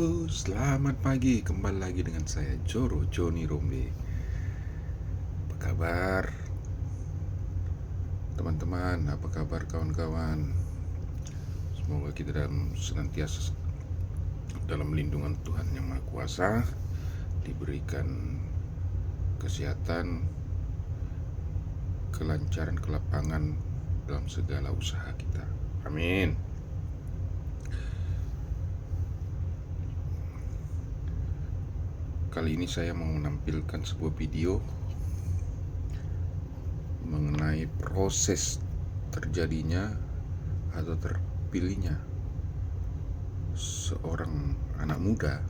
Halo, selamat pagi. Kembali lagi dengan saya Joni Rombe. Apa kabar teman-teman? Apa kabar kawan-kawan? Semoga kita senantiasa dalam lindungan Tuhan Yang Maha Kuasa, diberikan kesehatan, kelancaran, kelapangan dalam segala usaha kita. Amin. Kali ini saya mau menampilkan sebuah video mengenai proses terjadinya atau terpilihnya seorang anak muda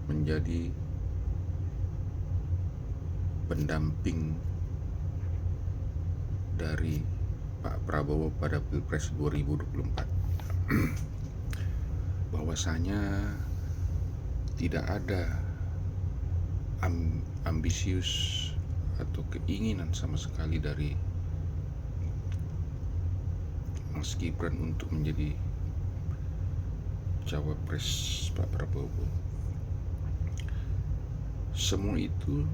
menjadi pendamping dari Pak Prabowo pada Pilpres 2024. Bahwasanya tidak ada ambisius atau keinginan sama sekali dari Mas Gibran untuk menjadi cawapres Pak Prabowo. Semua itu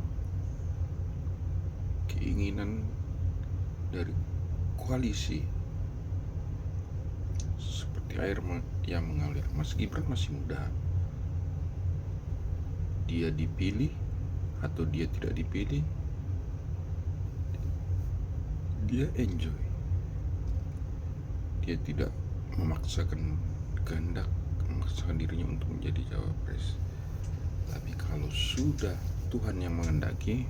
keinginan dari koalisi seperti air yang mengalir. Mas Gibran masih muda, dia dipilih atau dia tidak dipilih, dia enjoy. Dia tidak memaksakan memaksakan dirinya untuk menjadi cawapres. Tapi kalau sudah Tuhan yang menghendaki,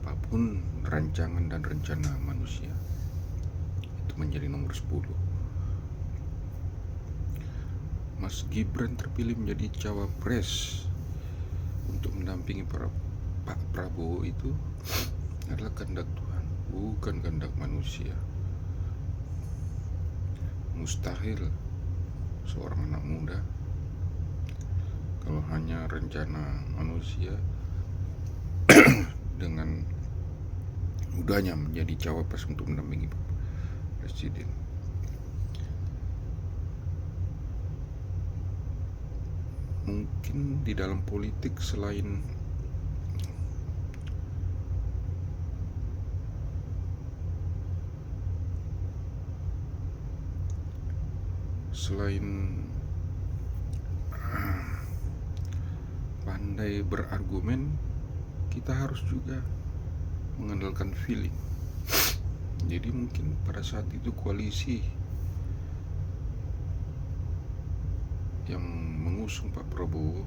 apapun rancangan dan rencana manusia itu menjadi nomor 10. Mas Gibran terpilih menjadi cawapres untuk mendampingi Pak Prabowo itu adalah kehendak Tuhan, bukan kehendak manusia. Mustahil seorang anak muda, kalau hanya rencana manusia, dengan mudahnya menjadi cawapres untuk mendampingi presiden. Mungkin di dalam politik selain pandai berargumen, kita harus juga mengandalkan feeling. Jadi mungkin pada saat itu koalisi yang mengusung Pak Prabowo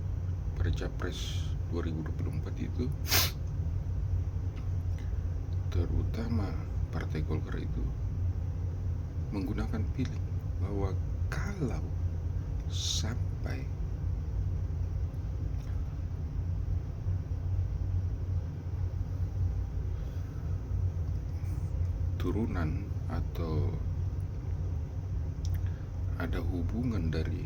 pada Capres 2024 itu, terutama Partai Golkar itu, menggunakan feeling bahwa kalau sampai turunan atau ada hubungan dari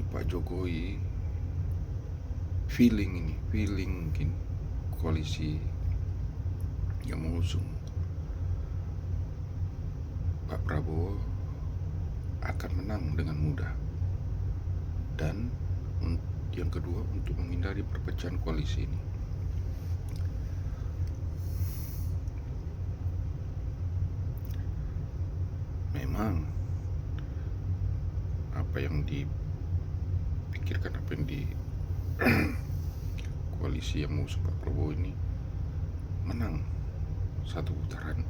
Pak Jokowi, feeling mungkin koalisi yang mengusung Pak Prabowo akan menang dengan mudah. Dan yang kedua, untuk menghindari perpecahan koalisi ini, memang apa yang dipikirkan, apa yang di koalisi yang mengusung Pak Prabowo ini menang satu putaran.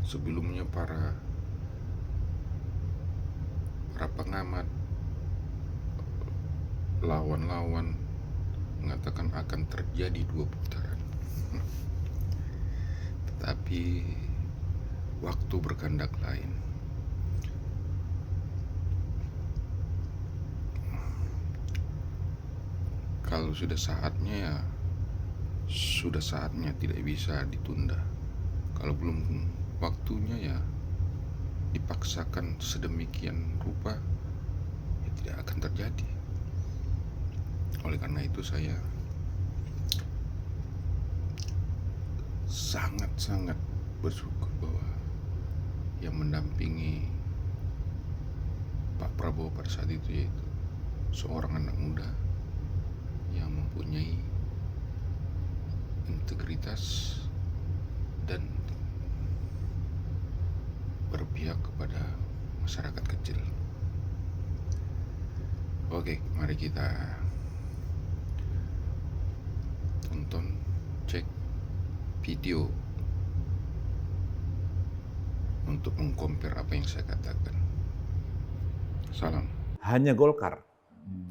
Sebelumnya para pengamat, lawan-lawan mengatakan akan terjadi 2 putaran. Tetapi waktu berkehendak lain. Kalau sudah saatnya, ya sudah saatnya, tidak bisa ditunda. Kalau belum waktunya, ya dipaksakan sedemikian rupa, ya tidak akan terjadi. Oleh karena itu saya sangat-sangat bersyukur bahwa yang mendampingi Pak Prabowo pada saat itu, yaitu seorang anak muda yang mempunyai integritas dan berpihak kepada masyarakat kecil. Oke, mari kita tonton, cek video untuk mengcompare apa yang saya katakan. Salam. Hanya Golkar.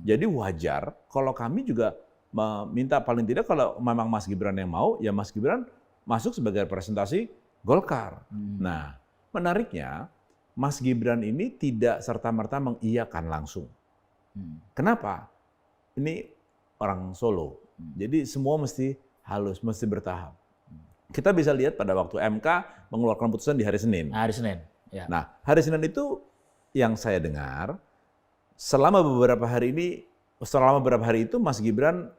Jadi wajar kalau kami juga meminta, paling tidak kalau memang Mas Gibran yang mau, ya Mas Gibran masuk sebagai representasi Golkar. Nah, menariknya Mas Gibran ini tidak serta-merta mengiyakan langsung. Kenapa? Ini orang Solo. Jadi semua mesti halus, mesti bertahap. Kita bisa lihat pada waktu MK mengeluarkan putusan di hari Senin. Hari Senin. Ya. Nah, hari Senin itu yang saya dengar, selama beberapa hari itu Mas Gibran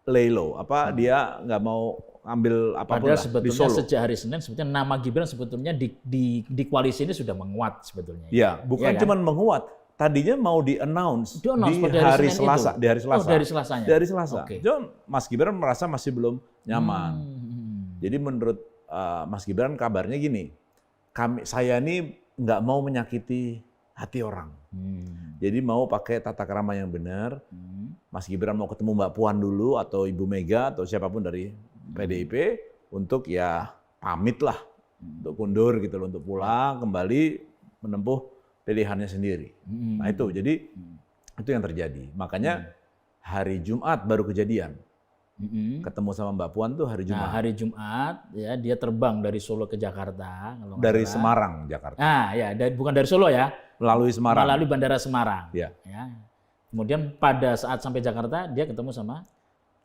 lay low, dia nggak mau ambil apapun Padahal lah sebetulnya di Solo. sejak hari Senin sebetulnya nama Gibran sebetulnya di koalisi ini sudah menguat sebetulnya. Ya, bukan kan? cuma menguat. Tadinya mau di-announce di pada hari Senin Selasa, itu. di hari Selasa. Oh, dari Selasanya. Dari Selasa. Oke. Jadi Mas Gibran merasa masih belum nyaman. Jadi menurut Mas Gibran kabarnya gini, saya ini nggak mau menyakiti hati orang. Jadi mau pakai tata krama yang benar. Mas Gibran mau ketemu Mbak Puan dulu atau Ibu Mega atau siapapun dari PDIP untuk ya pamit lah, untuk kundur gitu loh, untuk pulang kembali menempuh pilihannya sendiri. Nah itu, jadi itu yang terjadi. Makanya hari Jumat baru kejadian. Ketemu sama Mbak Puan tuh hari Jumat. Nah, hari Jumat ya dia terbang dari Solo ke Jakarta. Kalau dari salah. Semarang, Jakarta. Nah ya, bukan dari Solo ya. Melalui Semarang. Melalui Bandara Semarang. Ya. Kemudian pada saat sampai Jakarta dia ketemu sama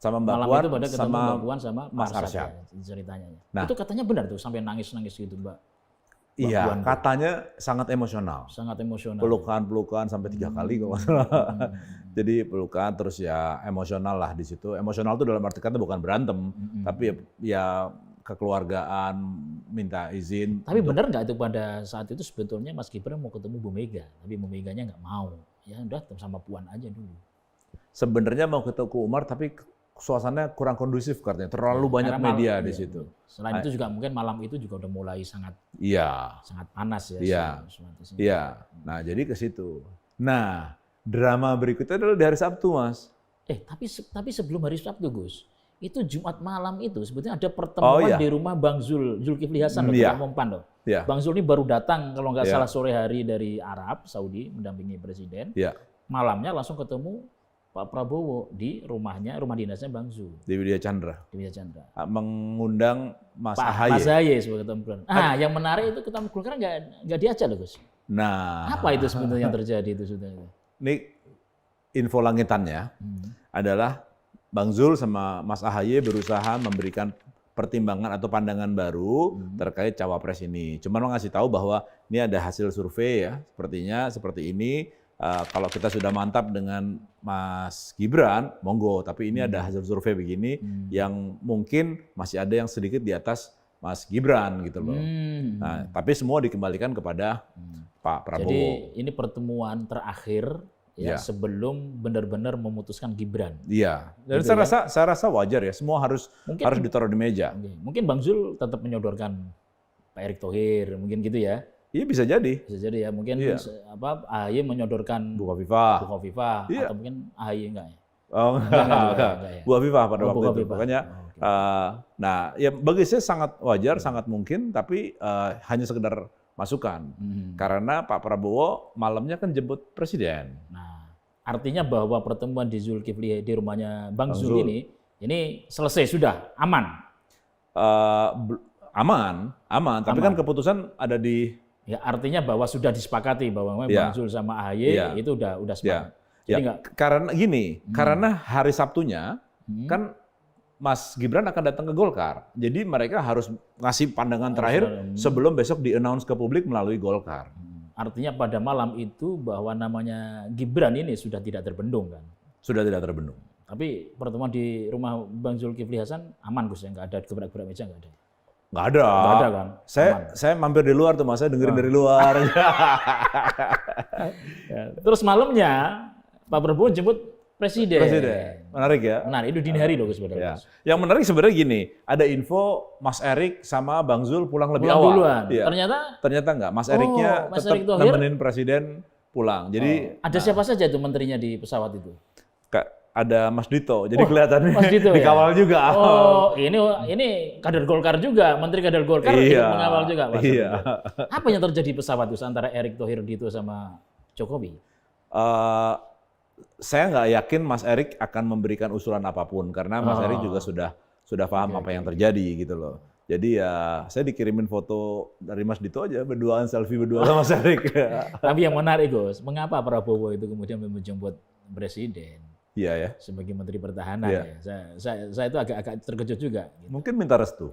Mbak malam Puan, itu pada ketemu sama Mbak Puan sama Mas Arsyad. Arsyad. Ya, ceritanya. Nah. Itu katanya benar tuh sampai nangis-nangis gitu Mbak. Iya, Puan katanya sangat emosional. Sangat emosional. Pelukan sampai 3 kali kalau nggak salah. Jadi pelukan terus ya emosional lah di situ. Emosional itu dalam arti kata bukan berantem, tapi ya kekeluargaan, minta izin. Tapi benar nggak itu pada saat itu sebetulnya Mas Gibran mau ketemu Bu Mega, tapi Bu Meganya nggak mau. Ya udah sama Puan aja dulu. Sebenarnya mau ketemu Umar tapi suasananya kurang kondusif katanya, terlalu banyak media di situ. Selain itu juga mungkin malam itu juga udah mulai sangat panas ya. Iya. Nah, jadi ke situ. Nah, drama berikutnya adalah di hari Sabtu, Mas. Tapi sebelum hari Sabtu, Gus, itu Jumat malam itu sebetulnya ada pertemuan di rumah Bang Zulkifli Hasan Ketua Umum PAN loh. Bang Zul ini baru datang kalau nggak salah sore hari dari Arab Saudi mendampingi presiden. Malamnya langsung ketemu Pak Prabowo di rumah dinasnya Bang Zul. Di Widya Chandra. Mengundang Mas Ahaye. Mas Ahaye sebagai ketua Golkar. Yang menarik itu ketua Golkar nggak diajak loh, Gus. Nah. Apa itu sebetulnya yang terjadi itu sebetulnya? Ini info langitannya adalah Bang Zul sama Mas Ahaye berusaha memberikan pertimbangan atau pandangan baru terkait cawapres ini. Cuma ngasih tahu bahwa ini ada hasil survei ya, sepertinya seperti ini. Kalau kita sudah mantap dengan Mas Gibran, monggo. Tapi ini ada hasil survei begini yang mungkin masih ada yang sedikit di atas Mas Gibran gitu loh. Nah, tapi semua dikembalikan kepada Pak Prabowo. Jadi ini pertemuan terakhir sebelum benar-benar memutuskan Gibran. Iya. Dan gitu saya rasa wajar ya. Semua harus ditaruh di meja. Mungkin Bang Zul tetap menyodorkan Pak Erick Thohir, mungkin gitu ya. Iya bisa jadi. Bisa jadi ya. Mungkin AHY menyodorkan Bu Khofifah. Atau mungkin AHY enggak ya? Oh enggak. Bu Khofifah pada waktu itu. Makanya nah ya bagi saya sangat wajar, sangat mungkin, tapi hanya sekedar masukan. Karena Pak Prabowo malamnya kan jemput presiden. Nah, artinya bahwa pertemuan di Zulkifli di rumahnya Bang Zul ini selesai sudah, aman. Aman. Tapi kan keputusan ada di. Ya artinya bahwa sudah disepakati bahwa Bang Zul sama AHY itu udah sepakat. Jadi karena gini, karena hari Sabtunya kan Mas Gibran akan datang ke Golkar. Jadi mereka harus ngasih pandangan terakhir sebelum besok di-announce ke publik melalui Golkar. Artinya pada malam itu bahwa namanya Gibran ini sudah tidak terbendung kan? Sudah tidak terbendung. Tapi pertemuan di rumah Bang Zulkifli Hasan aman Gus ya, nggak ada gebrak-gebrak meja, nggak ada. Nggak ada. Nggak ada kan? Saya mampir di luar tuh, Mas. Saya dengerin dari luar. Ya. Terus malamnya Pak Prabowo jemput Presiden. Menarik ya? Menarik, itu dini hari loh Gus. Ya. Yang menarik sebenarnya gini, ada info Mas Erik sama Bang Zul pulang lebih Pulang awal. duluan. Iya. Ternyata enggak. Mas Eriknya Mas tetap Erick Thohir nemenin Presiden pulang. Jadi ada siapa saja itu menterinya di pesawat itu? ada Mas Dito. Jadi kelihatannya Mas Dito, dikawal juga. Oh, ini kader Golkar juga, Menteri kader Golkar mengawal juga Pak. Iya. Apa yang terjadi di pesawat itu antara Erick Thohir Dito sama Jokowi? Saya nggak yakin Mas Erik akan memberikan usulan apapun karena Mas Erik juga sudah paham apa yang terjadi gitu loh. Jadi ya saya dikirimin foto dari Mas Dito aja berduaan selfie berdua sama Mas Erik. Tapi yang menarik Gus, mengapa Prabowo itu kemudian menjemput Presiden? Iya ya. Sebagai Menteri Pertahanan ya. Saya itu agak terkejut juga. Gitu. Mungkin minta restu.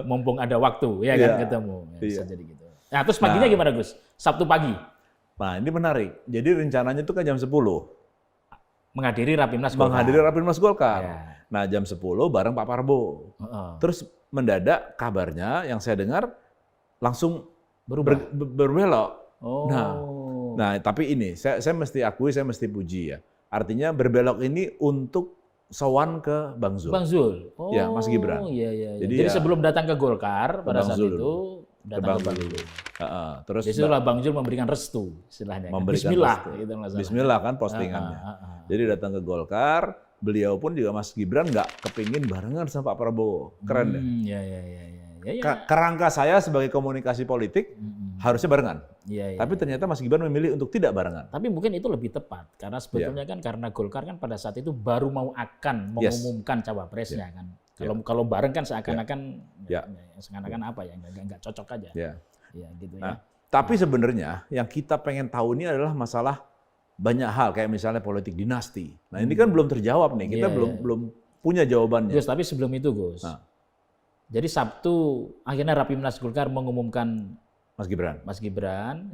Mumpung ada waktu ya kan ketemu. Ya, bisa jadi gitu. Nah terus paginya gimana Gus? Sabtu pagi? Nah ini menarik. Jadi rencananya itu kan jam 10. Menghadiri Rapimnas Golkar. Menghadiri Rapimnas Golkar. Ya. Nah jam 10 bareng Pak Prabowo. Terus mendadak kabarnya yang saya dengar langsung berbelok. Oh. Nah tapi ini saya mesti akui, saya mesti puji ya. Artinya berbelok ini untuk sowan ke Bang Zul. Bang Zul. Oh, ya, Mas Gibran. Iya. Jadi sebelum datang ke Golkar pada saat itu datang ke Bang Zul. Terus itulah Bang Zul memberikan restu istilahnya. Memberikan Bismillah restu. gitu Bismillah kan postingannya. Jadi datang ke Golkar, beliau pun juga Mas Gibran nggak kepingin barengan sama Pak Prabowo. Keren deh. Iya. Kerangka saya sebagai komunikasi politik harusnya barengan. Iya. Tapi ternyata Mas Gibran memilih untuk tidak barengan. Tapi mungkin itu lebih tepat karena sebetulnya kan karena Golkar kan pada saat itu baru mau akan mengumumkan cawapresnya kan. Kalau bareng kan seakan-akan seakan-akan apa ya nggak cocok aja. Ya gitu ya. Nah, tapi sebenarnya yang kita pengen tahu ini adalah masalah banyak hal kayak misalnya politik dinasti. Nah ini kan belum terjawab nih. Kita belum punya jawabannya. Gus, tapi sebelum itu Gus. Jadi Sabtu akhirnya Rapimnas Golkar mengumumkan Mas Gibran,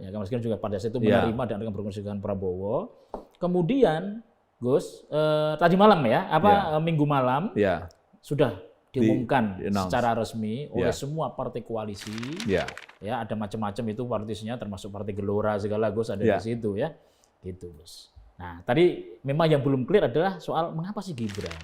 ya kan Mas Gibran juga pada saat itu menerima dan akan berkomunikasi dengan Prabowo. Kemudian Gus, tadi malam minggu malam sudah diumumkan secara resmi oleh semua partai koalisi. Ya, ada macam-macam itu partisinya termasuk Partai Gelora segala Gus ada di situ ya. Gitu Gus. Nah, tadi memang yang belum clear adalah soal mengapa sih Gibran?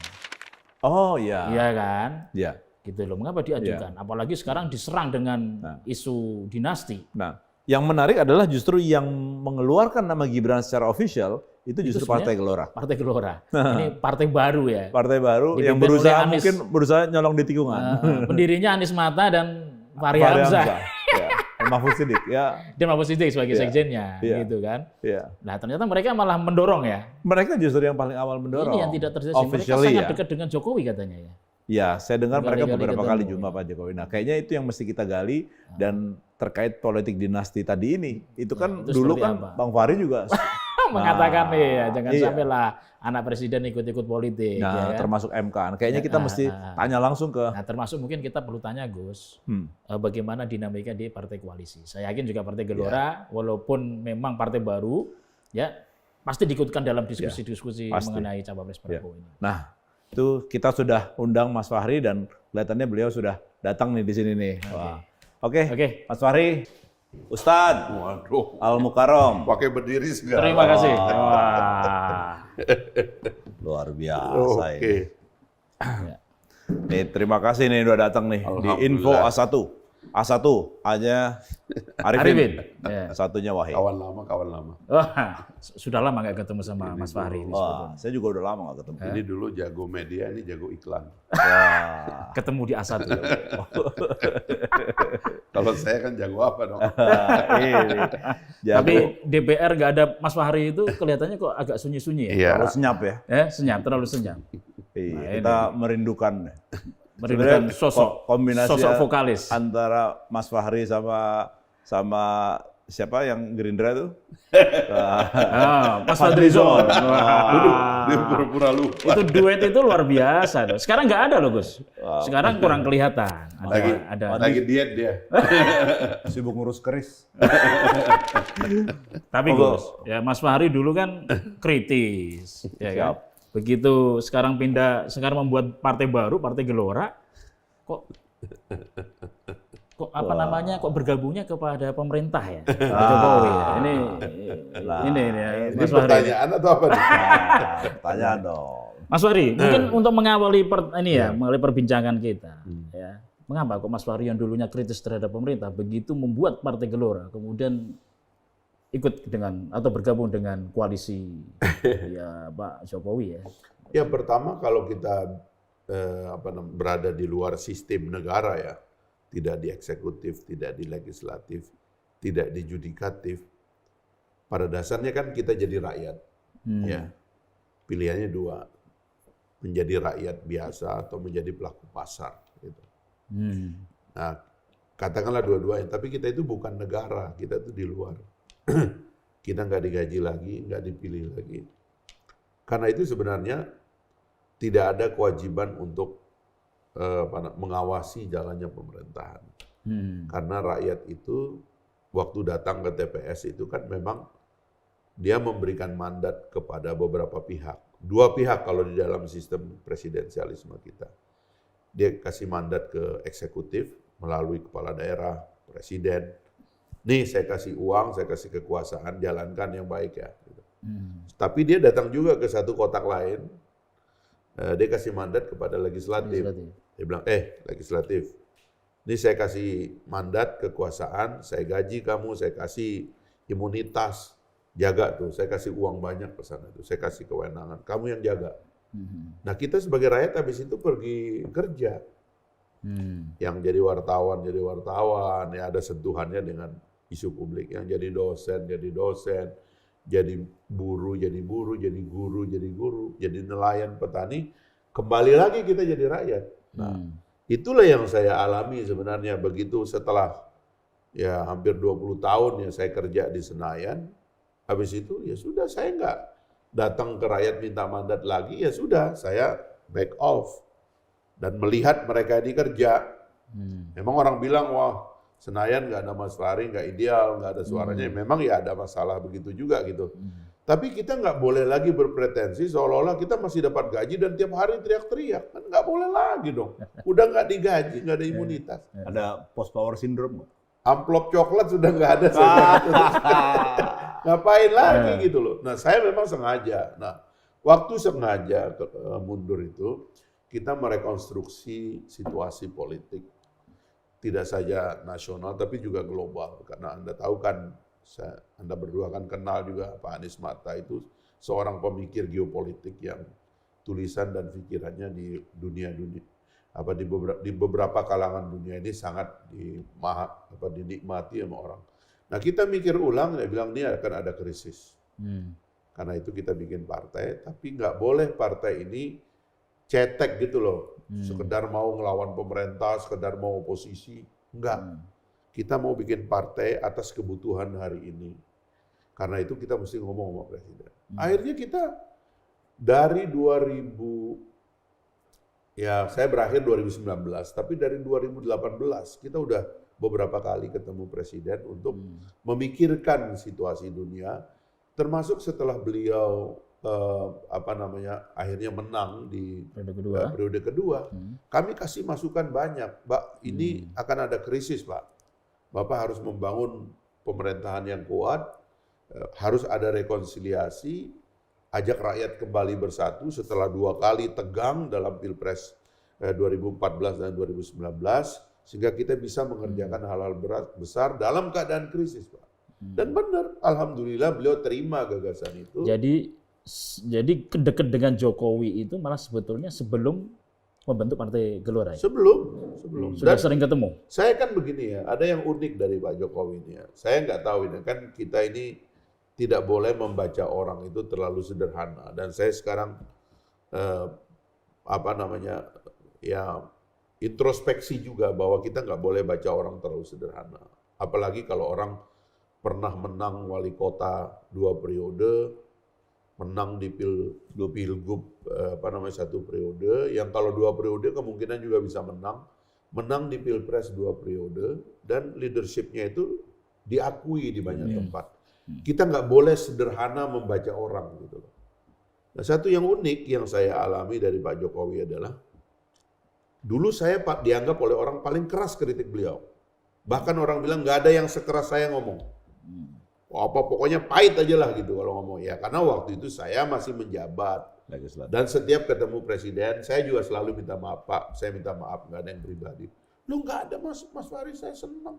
Oh iya. Iya kan? Iya. Gitu loh, mengapa diajukan? Apalagi sekarang diserang dengan isu dinasti. Nah, yang menarik adalah justru yang mengeluarkan nama Gibran secara official itu justru Partai Gelora. Partai Gelora. Ini partai baru ya. Partai baru yang berusaha nyolong di tikungan. Pendirinya Anies Mata dan Fahri Hamzah. Mahfud Siddiq Dan Mahfud Siddiq sebagai sekjennya, gitu kan. Nah ternyata mereka malah mendorong ya. Mereka justru yang paling awal mendorong. Ini yang tidak terjadi. Mereka sangat dekat dengan Jokowi katanya ya. Ya, saya dengar mereka beberapa kali jumpa Pak Jokowi. Nah, kayaknya itu yang mesti kita gali dan terkait politik dinasti tadi ini. Itu kan dulu kan Bang Fahri juga mengatakan jangan sampailah anak presiden ikut-ikut politik. Nah, termasuk MK. Kayaknya kita mesti tanya langsung ke. Nah, termasuk mungkin kita perlu tanya Gus, bagaimana dinamika di partai koalisi. Saya yakin juga Partai Gelora, walaupun memang partai baru, ya pasti diikutkan dalam diskusi-diskusi mengenai cawapres Prabowo ini. Nah, itu kita sudah undang Mas Fahri dan kelihatannya beliau sudah datang nih di sini nih. Oke. Mas Fahri, Ustadz Al-Mukarram. Pakai berdiri segala. Terima kasih. Wah. Luar biasa ini. Nih, terima kasih nih udah datang nih di Info A1. A1 aja Arifin. Satunya Wahid. Kawan lama. Wah, sudah lama nggak ketemu sama Mas Fahri. Saya juga udah lama nggak ketemu. Ini dulu jago media, ini jago iklan. Ketemu di A1. Kalau saya kan jago apa dong? Tapi DPR nggak ada Mas Fahri itu kelihatannya kok agak sunyi-sunyi ya? Terlalu senyap ya? Terlalu senyap. Kita merindukan sosok vokalis antara Mas Fahri sama siapa yang Gerindra itu? Mas Fadlizon. Dia pura-pura lupa. Itu duet itu luar biasa. Sekarang nggak ada loh Gus. Sekarang kurang kelihatan. Lagi diet dia. Sibuk ngurus keris. Tapi Gus, ya Mas Fahri dulu kan kritis, ya kan. Begitu sekarang membuat partai baru, Partai Gelora, kok Kok apa namanya, kok bergabungnya kepada pemerintah ya? Pak Jokowi ya? Ini Mas Fahri. Pertanyaan atau apa? Pertanyaan dong. Mas Fahri, mungkin untuk mengawali mengawali perbincangan kita, ya. Mengapa kok Mas Fahri yang dulunya kritis terhadap pemerintah begitu membuat Partai Gelora kemudian ikut dengan atau bergabung dengan koalisi ya Pak Jokowi ya? Ya pertama kalau kita berada di luar sistem negara ya, tidak di eksekutif, tidak di legislatif, tidak di judikatif. Pada dasarnya kan kita jadi rakyat. Ya. Pilihannya dua. Menjadi rakyat biasa atau menjadi pelaku pasar. Gitu. Nah, katakanlah dua-duanya. Tapi kita itu bukan negara, kita itu di luar. Kita nggak digaji lagi, nggak dipilih lagi. Karena itu sebenarnya tidak ada kewajiban untuk mengawasi jalannya pemerintahan. Karena rakyat itu waktu datang ke TPS itu kan memang dia memberikan mandat kepada beberapa pihak. Dua pihak kalau di dalam sistem presidensialisme kita. Dia kasih mandat ke eksekutif melalui kepala daerah, presiden. Nih saya kasih uang, saya kasih kekuasaan, jalankan yang baik ya. Tapi dia datang juga ke satu kotak lain. Dia kasih mandat kepada legislatif. Dia bilang, legislatif, ini saya kasih mandat, kekuasaan, saya gaji kamu, saya kasih imunitas, jaga tuh, saya kasih uang banyak ke sana tuh, saya kasih kewenangan, kamu yang jaga. Nah kita sebagai rakyat habis itu pergi kerja. Yang jadi wartawan, ya ada sentuhannya dengan isu publik. Yang jadi dosen, jadi buruh, jadi guru, jadi nelayan, petani, kembali lagi kita jadi rakyat. Nah, itulah yang saya alami sebenarnya begitu setelah ya hampir 20 tahun ya saya kerja di Senayan. Habis itu ya sudah saya nggak datang ke rakyat minta mandat lagi, ya sudah saya back off dan melihat mereka ini kerja. Memang orang bilang wah Senayan nggak ada Mas Fahri, nggak ideal, nggak ada suaranya. Memang ya ada masalah begitu juga gitu. Tapi kita nggak boleh lagi berpretensi seolah-olah kita masih dapat gaji dan tiap hari teriak-teriak. Kan nggak boleh lagi dong. Udah nggak digaji, nggak ada imunitas. Ada post power syndrome. Amplop coklat sudah nggak ada. Ngapain lagi gitu loh. Nah saya memang sengaja. Nah waktu sengaja mundur itu, kita merekonstruksi situasi politik. Tidak saja nasional, tapi juga global. Karena Anda tahu kan, Anda berdua kan kenal juga Pak Anies Mata itu seorang pemikir geopolitik yang tulisan dan pikirannya di di beberapa kalangan dunia ini sangat dinikmati sama orang. Nah kita mikir ulang, dia bilang ini akan ada krisis. Karena itu kita bikin partai, tapi nggak boleh partai ini cetek gitu loh. Sekedar mau ngelawan pemerintah, sekedar mau oposisi. Enggak. Kita mau bikin partai atas kebutuhan hari ini. Karena itu kita mesti ngomong sama presiden. Akhirnya kita dari 2000, ya saya berakhir 2019, tapi dari 2018 kita udah beberapa kali ketemu presiden untuk memikirkan situasi dunia, termasuk setelah beliau akhirnya menang di periode kedua. Kami kasih masukan banyak, Pak, ini akan ada krisis, Pak. Bapak harus membangun pemerintahan yang kuat, harus ada rekonsiliasi, ajak rakyat kembali bersatu setelah 2 kali tegang dalam Pilpres 2014 dan 2019, sehingga kita bisa mengerjakan hal-hal besar dalam keadaan krisis, Pak. Dan benar, alhamdulillah beliau terima gagasan itu. Jadi dekat dengan Jokowi itu malah sebetulnya sebelum membentuk Partai Gelora. Sebelum. Sudah sering ketemu. Saya kan begini ya, ada yang unik dari Pak Jokowi ini ya. Saya nggak tahu ini kan kita ini tidak boleh membaca orang itu terlalu sederhana. Dan saya sekarang introspeksi juga bahwa kita nggak boleh baca orang terlalu sederhana. Apalagi kalau orang pernah menang wali kota 2 periode. Menang di pilgub 1 periode, yang kalau 2 periode kemungkinan juga bisa menang di pilpres 2 periode, dan leadership-nya itu diakui di banyak tempat. Kita nggak boleh sederhana membaca orang gitu. Nah, satu yang unik yang saya alami dari Pak Jokowi adalah Dulu saya dianggap oleh orang paling keras kritik beliau. Bahkan orang bilang nggak ada yang sekeras saya ngomong. Pokoknya pahit aja lah gitu kalau ngomong. Ya karena waktu itu saya masih menjabat. Dan setiap ketemu presiden, saya juga selalu minta maaf, Pak. Saya minta maaf, nggak ada yang pribadi. Lu nggak ada Mas Fahri, saya senang.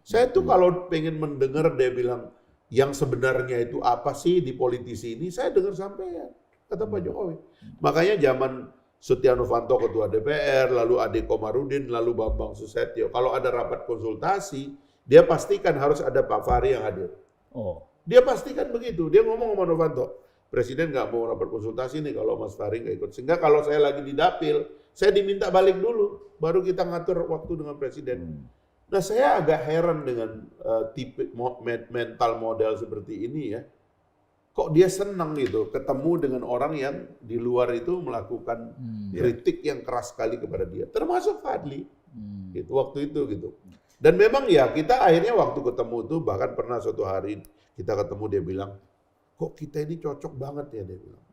Saya tuh kalau pengen mendengar dia bilang, yang sebenarnya itu apa sih di politisi ini, saya dengar sampai kata Pak Jokowi. Makanya zaman Setia Novanto ketua DPR, lalu Ade Komarudin, lalu Bambang Susatyo, kalau ada rapat konsultasi, dia pastikan harus ada Pak Fahri yang hadir. Dia pastikan begitu, dia ngomong sama Novanto, Presiden nggak mau rapat konsultasi nih kalau Mas Fahri nggak ikut. Sehingga kalau saya lagi di dapil, saya diminta balik dulu, baru kita ngatur waktu dengan Presiden. Nah saya agak heran dengan tipe mental model seperti ini ya. Kok dia senang gitu ketemu dengan orang yang di luar itu melakukan kritik yang keras sekali kepada dia. Termasuk Fadli gitu, waktu itu gitu. Dan memang ya kita akhirnya waktu ketemu tuh bahkan pernah suatu hari kita ketemu dia bilang, kok kita ini cocok banget ya dia bilang.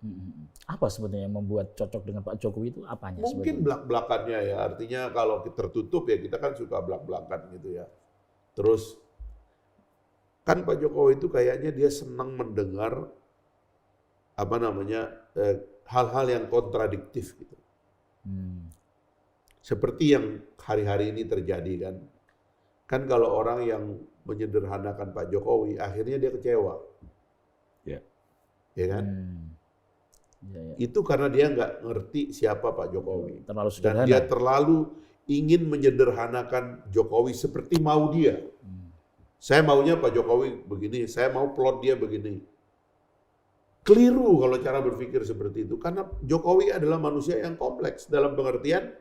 Apa sebetulnya yang membuat cocok dengan Pak Jokowi itu apanya? Mungkin belak-belakannya ya, artinya kalau tertutup ya kita kan suka belak-belakan gitu ya. Terus kan Pak Jokowi itu kayaknya dia senang mendengar apa namanya hal-hal yang kontradiktif gitu. Seperti yang hari-hari ini terjadi kan. Kan kalau orang yang menyederhanakan Pak Jokowi akhirnya dia kecewa. Ya kan? Itu karena dia nggak ngerti siapa Pak Jokowi. Terlalu sederhana. Dan dia terlalu ingin menyederhanakan Jokowi seperti mau dia. Saya maunya Pak Jokowi begini, saya mau plot dia begini. Keliru kalau cara berpikir seperti itu. Karena Jokowi adalah manusia yang kompleks dalam pengertian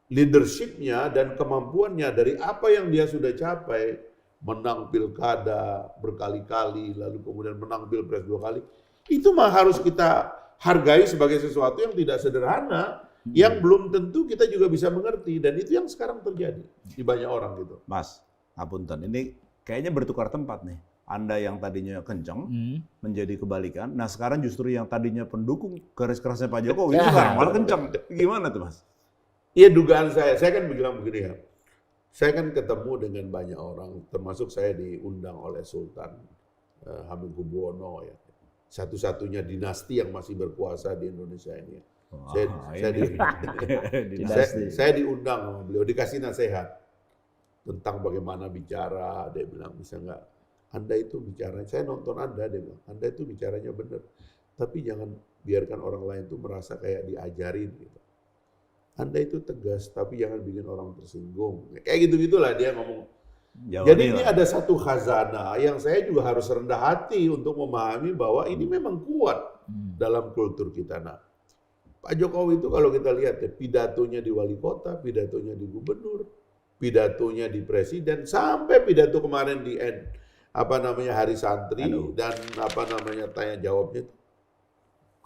leadership-nya dan kemampuannya dari apa yang dia sudah capai. Menang pilkada berkali-kali, lalu kemudian menang pilpres 2 kali. Itu mah harus kita hargai sebagai sesuatu yang tidak sederhana, yang belum tentu kita juga bisa mengerti. Dan itu yang sekarang terjadi di banyak orang gitu. Mas, ngapunten, ini kayaknya bertukar tempat nih. Anda yang tadinya kenceng menjadi kebalikan. Nah sekarang justru yang tadinya pendukung garis kerasnya Pak Jokowi sekarang malah kenceng. Gimana tuh Mas? Iya dugaan saya kan bilang begini ya. Saya kan ketemu dengan banyak orang, termasuk saya diundang oleh Sultan Hamengkubuwono ya. Satu-satunya dinasti yang masih berkuasa di Indonesia ini. Saya diundang sama beliau, dikasih nasihat tentang bagaimana bicara. Dia bilang, bisa nggak, Anda itu bicara, saya nonton Anda, dia bilang, Anda itu bicaranya benar. Tapi jangan biarkan orang lain itu merasa kayak diajarin gitu. Anda itu tegas, tapi jangan bikin orang tersinggung. Kayak gitu-gitulah dia ngomong. Jadi ini ada satu khazanah yang saya juga harus rendah hati untuk memahami bahwa ini memang kuat dalam kultur kita. Nah, Pak Jokowi itu kalau kita lihat ya, pidatonya di wali kota, pidatonya di gubernur, pidatonya di presiden, sampai pidato kemarin di hari santri dan tanya jawabnya itu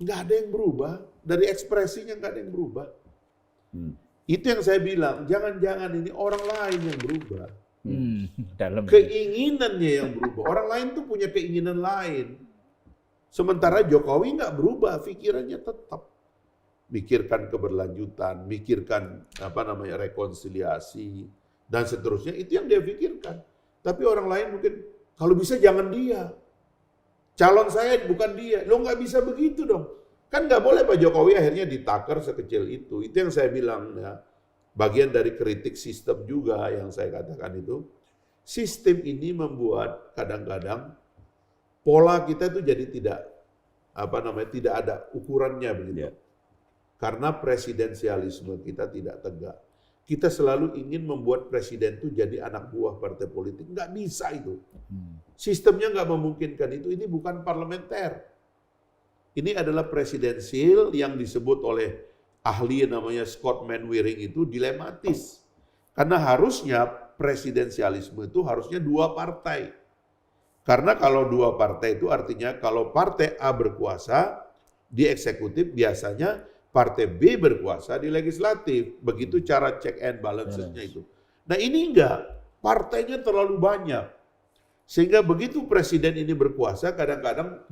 nggak ada yang berubah, dari ekspresinya nggak ada yang berubah. Itu yang saya bilang, jangan-jangan ini orang lain yang berubah. Keinginannya yang berubah. Orang lain tuh punya keinginan lain. Sementara Jokowi nggak berubah, pikirannya tetap mikirkan keberlanjutan, mikirkan rekonsiliasi dan seterusnya. Itu yang dia pikirkan. Tapi orang lain mungkin kalau bisa jangan dia. Calon saya bukan dia. Lo nggak bisa begitu dong. Kan nggak boleh Pak Jokowi akhirnya ditakar sekecil itu. Itu yang saya bilang ya. Bagian dari kritik sistem juga yang saya katakan itu. Sistem ini membuat kadang-kadang pola kita itu jadi tidak ada ukurannya begitu. Karena presidensialisme kita tidak tegak. Kita selalu ingin membuat presiden itu jadi anak buah partai politik. Nggak bisa itu. Sistemnya nggak memungkinkan itu. Ini bukan parlementer. Ini adalah presidensil yang disebut oleh ahli namanya Scott Manwaring itu dilematis. Karena harusnya presidensialisme itu harusnya 2 partai. Karena kalau 2 partai itu artinya kalau partai A berkuasa di eksekutif, biasanya partai B berkuasa di legislatif. Begitu cara check and balances-nya itu. Nah ini enggak, partainya terlalu banyak. Sehingga begitu presiden ini berkuasa, kadang-kadang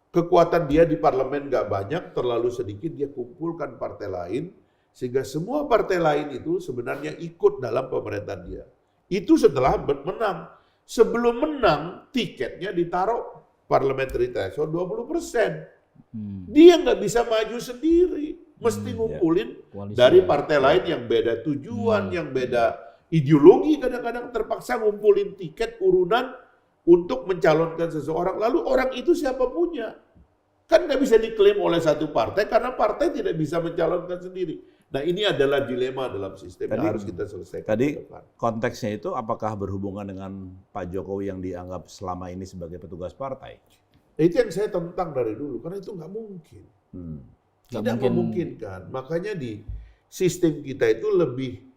kekuatan dia di parlemen nggak banyak, terlalu sedikit, dia kumpulkan partai lain, Sehingga semua partai lain itu sebenarnya ikut dalam pemerintahan dia. Itu setelah menang. Sebelum menang, tiketnya ditaruh parliamentary threshold 20%. Dia nggak bisa maju sendiri. Mesti ngumpulin dari partai lain yang beda tujuan, yang beda ideologi, kadang-kadang terpaksa ngumpulin tiket urunan untuk mencalonkan seseorang. Lalu orang itu siapa punya? Kan nggak bisa diklaim oleh satu partai karena partai tidak bisa mencalonkan sendiri. Nah ini adalah dilema dalam sistem yang harus kita selesaikan. Tadi konteksnya itu apakah berhubungan dengan Pak Jokowi yang dianggap selama ini sebagai petugas partai? Itu yang saya tentang dari dulu, karena itu nggak mungkin. Tidak memungkinkan. Makanya di sistem kita itu lebih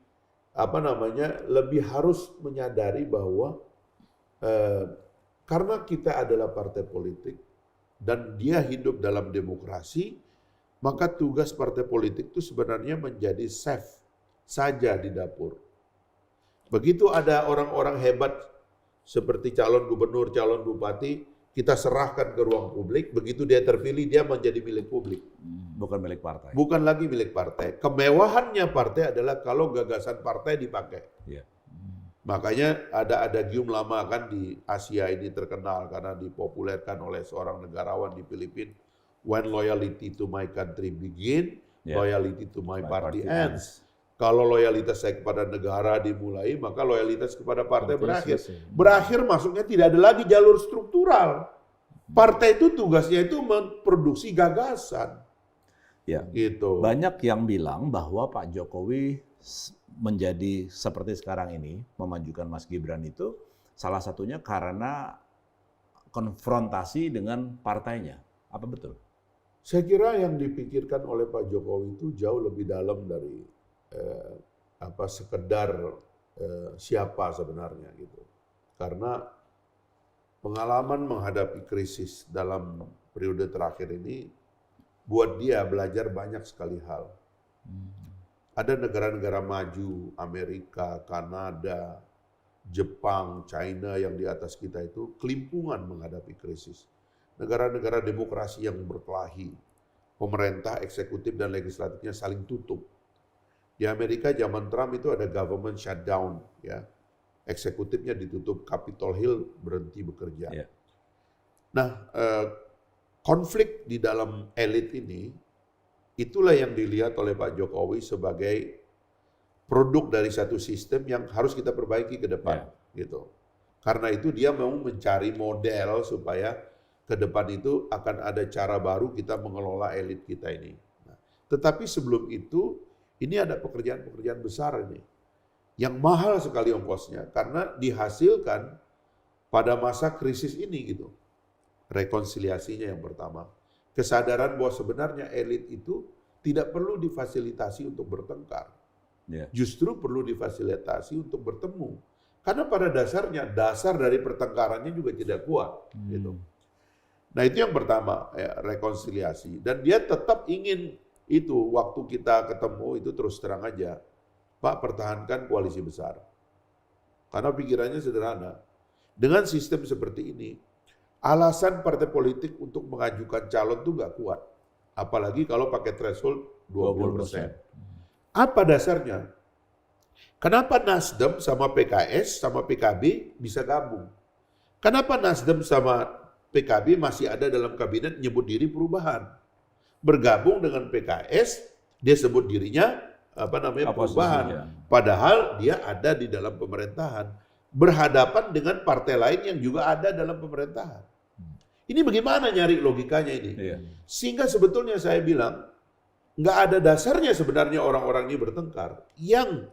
lebih harus menyadari bahwa karena kita adalah partai politik dan dia hidup dalam demokrasi, maka tugas partai politik itu sebenarnya menjadi safe saja di dapur. Begitu ada orang-orang hebat seperti calon gubernur, calon bupati, kita serahkan ke ruang publik, begitu dia terpilih dia menjadi milik publik. Bukan milik partai. Bukan lagi milik partai. Kemewahannya partai adalah kalau gagasan partai dipakai. Yeah. Makanya ada adagium lama kan di Asia ini terkenal karena dipopulerkan oleh seorang negarawan di Filipina. When loyalty to my country begin, loyalty to my party ends. Kalau loyalitas saya kepada negara dimulai, maka loyalitas kepada partai berakhir. Berakhir maksudnya tidak ada lagi jalur struktural. Partai itu tugasnya itu memproduksi gagasan. Ya. Gitu. Banyak yang bilang bahwa Pak Jokowi menjadi seperti sekarang ini, memajukan Mas Gibran itu salah satunya karena konfrontasi dengan partainya. Apa betul? Saya kira yang dipikirkan oleh Pak Jokowi itu jauh lebih dalam dari sekedar siapa sebenarnya gitu. Karena pengalaman menghadapi krisis dalam periode terakhir ini buat dia belajar banyak sekali hal. Ada negara-negara maju, Amerika, Kanada, Jepang, China yang di atas kita itu kelimpungan menghadapi krisis. Negara-negara demokrasi yang berkelahi, pemerintah, eksekutif, dan legislatifnya saling tutup. Di Amerika zaman Trump itu ada government shutdown, ya, eksekutifnya ditutup, Capitol Hill berhenti bekerja. Yeah. Nah, konflik di dalam elit ini, itulah yang dilihat oleh Pak Jokowi sebagai produk dari satu sistem yang harus kita perbaiki ke depan, gitu. Karena itu dia mau mencari model supaya ke depan itu akan ada cara baru kita mengelola elit kita ini. Nah, tetapi sebelum itu, ini ada pekerjaan-pekerjaan besar ini. Yang mahal sekali ongkosnya, karena dihasilkan pada masa krisis ini gitu. Rekonsiliasinya yang pertama. Kesadaran bahwa sebenarnya elit itu tidak perlu difasilitasi untuk bertengkar. Justru perlu difasilitasi untuk bertemu. Karena pada dasarnya, dasar dari pertengkarannya juga tidak kuat. Gitu. Nah itu yang pertama, ya, rekonsiliasi. Dan dia tetap ingin itu, waktu kita ketemu itu terus terang aja, Pak pertahankan koalisi besar. Karena pikirannya sederhana. Dengan sistem seperti ini, alasan partai politik untuk mengajukan calon itu nggak kuat. Apalagi kalau pakai threshold 20%. Apa dasarnya? Kenapa Nasdem sama PKS sama PKB bisa gabung? Kenapa Nasdem sama PKB masih ada dalam kabinet nyebut diri perubahan? Bergabung dengan PKS, dia sebut dirinya perubahan. Padahal dia ada di dalam pemerintahan. Berhadapan dengan partai lain yang juga ada dalam pemerintahan. Ini bagaimana nyari logikanya ini? Sehingga sebetulnya saya bilang, nggak ada dasarnya sebenarnya orang-orang ini bertengkar. Yang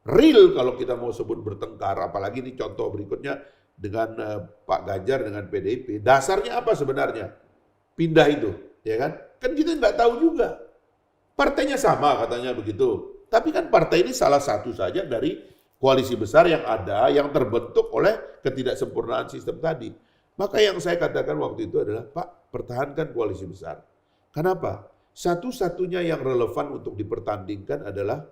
real kalau kita mau sebut bertengkar, apalagi ini contoh berikutnya, dengan Pak Ganjar dengan PDIP, dasarnya apa sebenarnya? Pindah itu, ya kan? Kan kita nggak tahu juga. Partainya sama katanya begitu. Tapi kan partai ini salah satu saja dari koalisi besar yang ada, yang terbentuk oleh ketidaksempurnaan sistem tadi. Maka yang saya katakan waktu itu adalah, Pak, pertahankan koalisi besar. Kenapa? Satu-satunya yang relevan untuk dipertandingkan adalah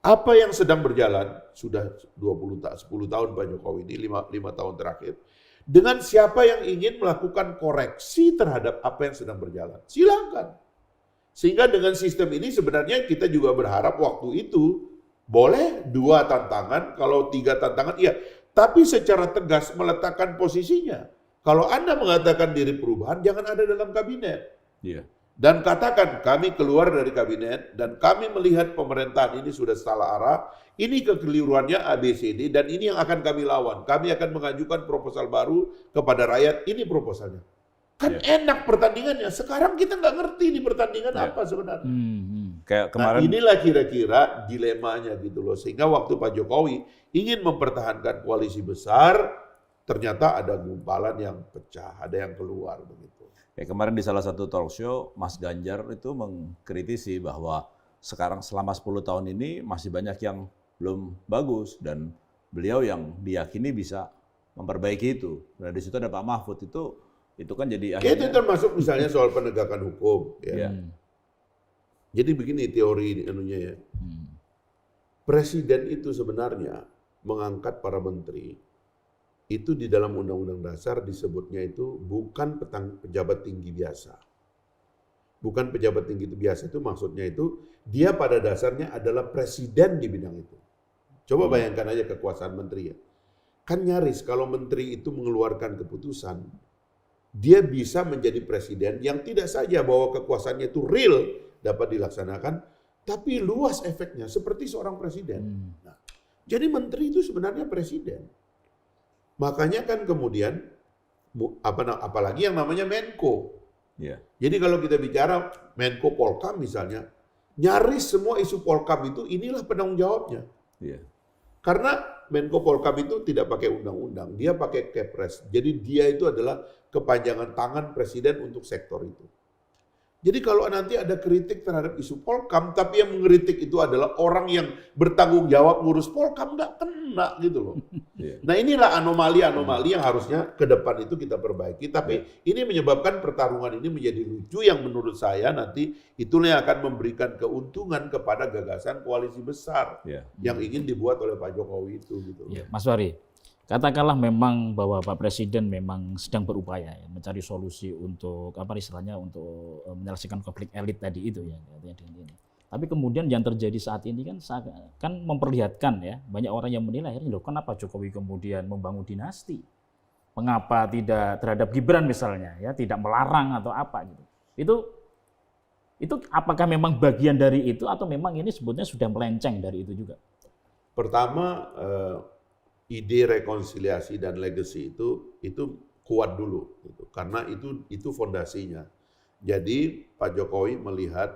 apa yang sedang berjalan, sudah 10 tahun Pak Jokowi ini, 5 tahun terakhir, dengan siapa yang ingin melakukan koreksi terhadap apa yang sedang berjalan. Silakan. Sehingga dengan sistem ini sebenarnya kita juga berharap waktu itu boleh 2 tantangan, kalau 3 tantangan iya. Tapi secara tegas meletakkan posisinya. Kalau Anda mengatakan diri perubahan, jangan ada dalam kabinet. Iya. Dan katakan kami keluar dari kabinet dan kami melihat pemerintahan ini sudah salah arah, ini kekeliruannya ABCD dan ini yang akan kami lawan. Kami akan mengajukan proposal baru kepada rakyat, ini proposalnya. Kan enak pertandingannya. Sekarang kita nggak ngerti di pertandingan apa sebenarnya. Kayak kemarin. Nah, inilah kira-kira dilemanya gitu loh. Sehingga waktu Pak Jokowi ingin mempertahankan koalisi besar, ternyata ada gumpalan yang pecah, ada yang keluar begitu. Kayak kemarin di salah satu talk show, Mas Ganjar itu mengkritisi bahwa sekarang selama 10 tahun ini masih banyak yang belum bagus dan beliau yang diyakini bisa memperbaiki itu. Dan di situ ada Pak Mahfud itu kan jadi akhirnya. Itu termasuk misalnya soal penegakan hukum. Ya. Jadi begini teori anunya ya. Presiden itu sebenarnya mengangkat para menteri itu di dalam Undang-Undang Dasar disebutnya itu bukan pejabat tinggi biasa. Bukan pejabat tinggi itu biasa itu maksudnya itu dia pada dasarnya adalah presiden di bidang itu. Coba bayangkan aja kekuasaan menteri ya. Kan nyaris kalau menteri itu mengeluarkan keputusan, dia bisa menjadi presiden yang tidak saja bahwa kekuasaannya itu real dapat dilaksanakan, tapi luas efeknya seperti seorang presiden. Nah, jadi menteri itu sebenarnya presiden. Makanya kan kemudian, apalagi yang namanya Menko. Jadi kalau kita bicara Menko Polkam misalnya, nyaris semua isu Polkam itu inilah penanggung jawabnya. Karena Menko Polkam itu tidak pakai undang-undang, dia pakai Kepres. Jadi dia itu adalah kepanjangan tangan presiden untuk sektor itu. Jadi kalau nanti ada kritik terhadap isu Polkam, tapi yang mengkritik itu adalah orang yang bertanggung jawab ngurus Polkam, nggak kena gitu loh. Nah inilah anomali-anomali yang harusnya ke depan itu kita perbaiki. Tapi ini menyebabkan pertarungan ini menjadi lucu yang menurut saya nanti itulah yang akan memberikan keuntungan kepada gagasan koalisi besar yang ingin dibuat oleh Pak Jokowi itu. Gitu. Mas Wari. Katakanlah memang bahwa Pak Presiden memang sedang berupaya ya, mencari solusi untuk apa istilahnya untuk menyelesaikan konflik elit tadi itu ya. Tapi kemudian yang terjadi saat ini kan memperlihatkan ya banyak orang yang menilai loh kenapa Jokowi kemudian membangun dinasti, mengapa tidak terhadap Gibran misalnya ya tidak melarang atau apa gitu. Itu apakah memang bagian dari itu atau memang ini sebetulnya sudah melenceng dari itu juga? Pertama. Ide rekonsiliasi dan legacy itu kuat dulu gitu. Karena itu fondasinya. Jadi Pak Jokowi melihat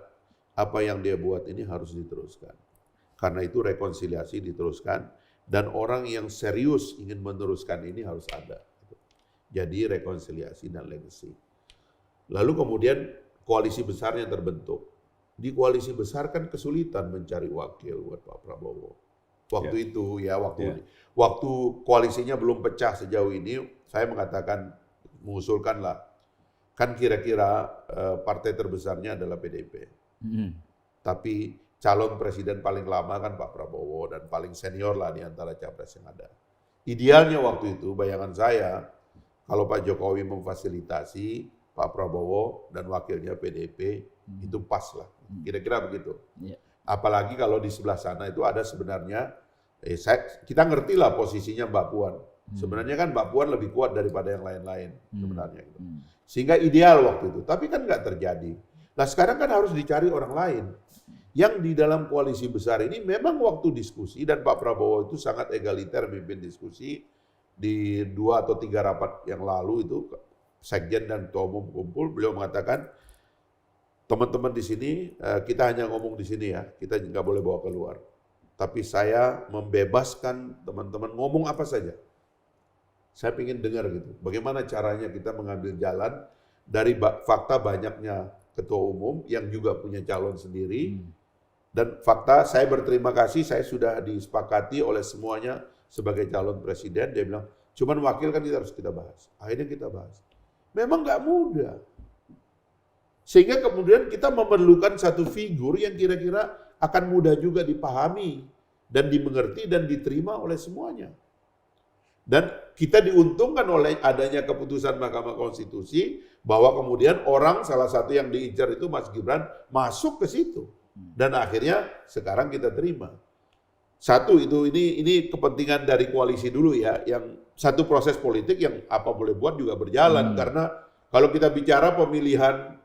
apa yang dia buat ini harus diteruskan. Karena itu rekonsiliasi diteruskan dan orang yang serius ingin meneruskan ini harus ada. Jadi rekonsiliasi dan legacy. Lalu kemudian koalisi besarnya terbentuk. Di koalisi besar kan kesulitan mencari wakil buat Pak Prabowo. Waktu itu ya, waktu koalisinya belum pecah sejauh ini, saya mengatakan, mengusulkanlah, kan kira-kira partai terbesarnya adalah PDIP. Tapi calon presiden paling lama kan Pak Prabowo dan paling senior lah di antara capres yang ada. Idealnya waktu itu, bayangan saya, kalau Pak Jokowi memfasilitasi Pak Prabowo dan wakilnya PDIP, itu pas lah. Kira-kira begitu. Apalagi kalau di sebelah sana itu ada sebenarnya, kita ngerti lah posisinya Mbak Puan. Sebenarnya kan Mbak Puan lebih kuat daripada yang lain-lain sebenarnya. Gitu. Sehingga ideal waktu itu, tapi kan nggak terjadi. Nah sekarang kan harus dicari orang lain. Yang di dalam koalisi besar ini memang waktu diskusi, dan Pak Prabowo itu sangat egaliter memimpin diskusi, di 2 atau 3 rapat yang lalu itu, Sekjen dan Ketua Umum kumpul, beliau mengatakan, teman-teman di sini, kita hanya ngomong di sini ya, kita nggak boleh bawa keluar. Tapi saya membebaskan teman-teman ngomong apa saja. Saya ingin dengar gitu, bagaimana caranya kita mengambil jalan dari fakta banyaknya ketua umum yang juga punya calon sendiri. Dan fakta, saya berterima kasih, saya sudah disepakati oleh semuanya sebagai calon presiden. Dia bilang, cuman wakil kan kita bahas. Akhirnya kita bahas. Memang nggak mudah. Sehingga kemudian kita memerlukan satu figur yang kira-kira akan mudah juga dipahami dan dimengerti dan diterima oleh semuanya. Dan kita diuntungkan oleh adanya keputusan Mahkamah Konstitusi bahwa kemudian orang salah satu yang diincar itu Mas Gibran masuk ke situ. Dan akhirnya sekarang kita terima. Satu ini kepentingan dari koalisi dulu ya, yang satu proses politik yang apa boleh buat juga berjalan karena kalau kita bicara pemilihan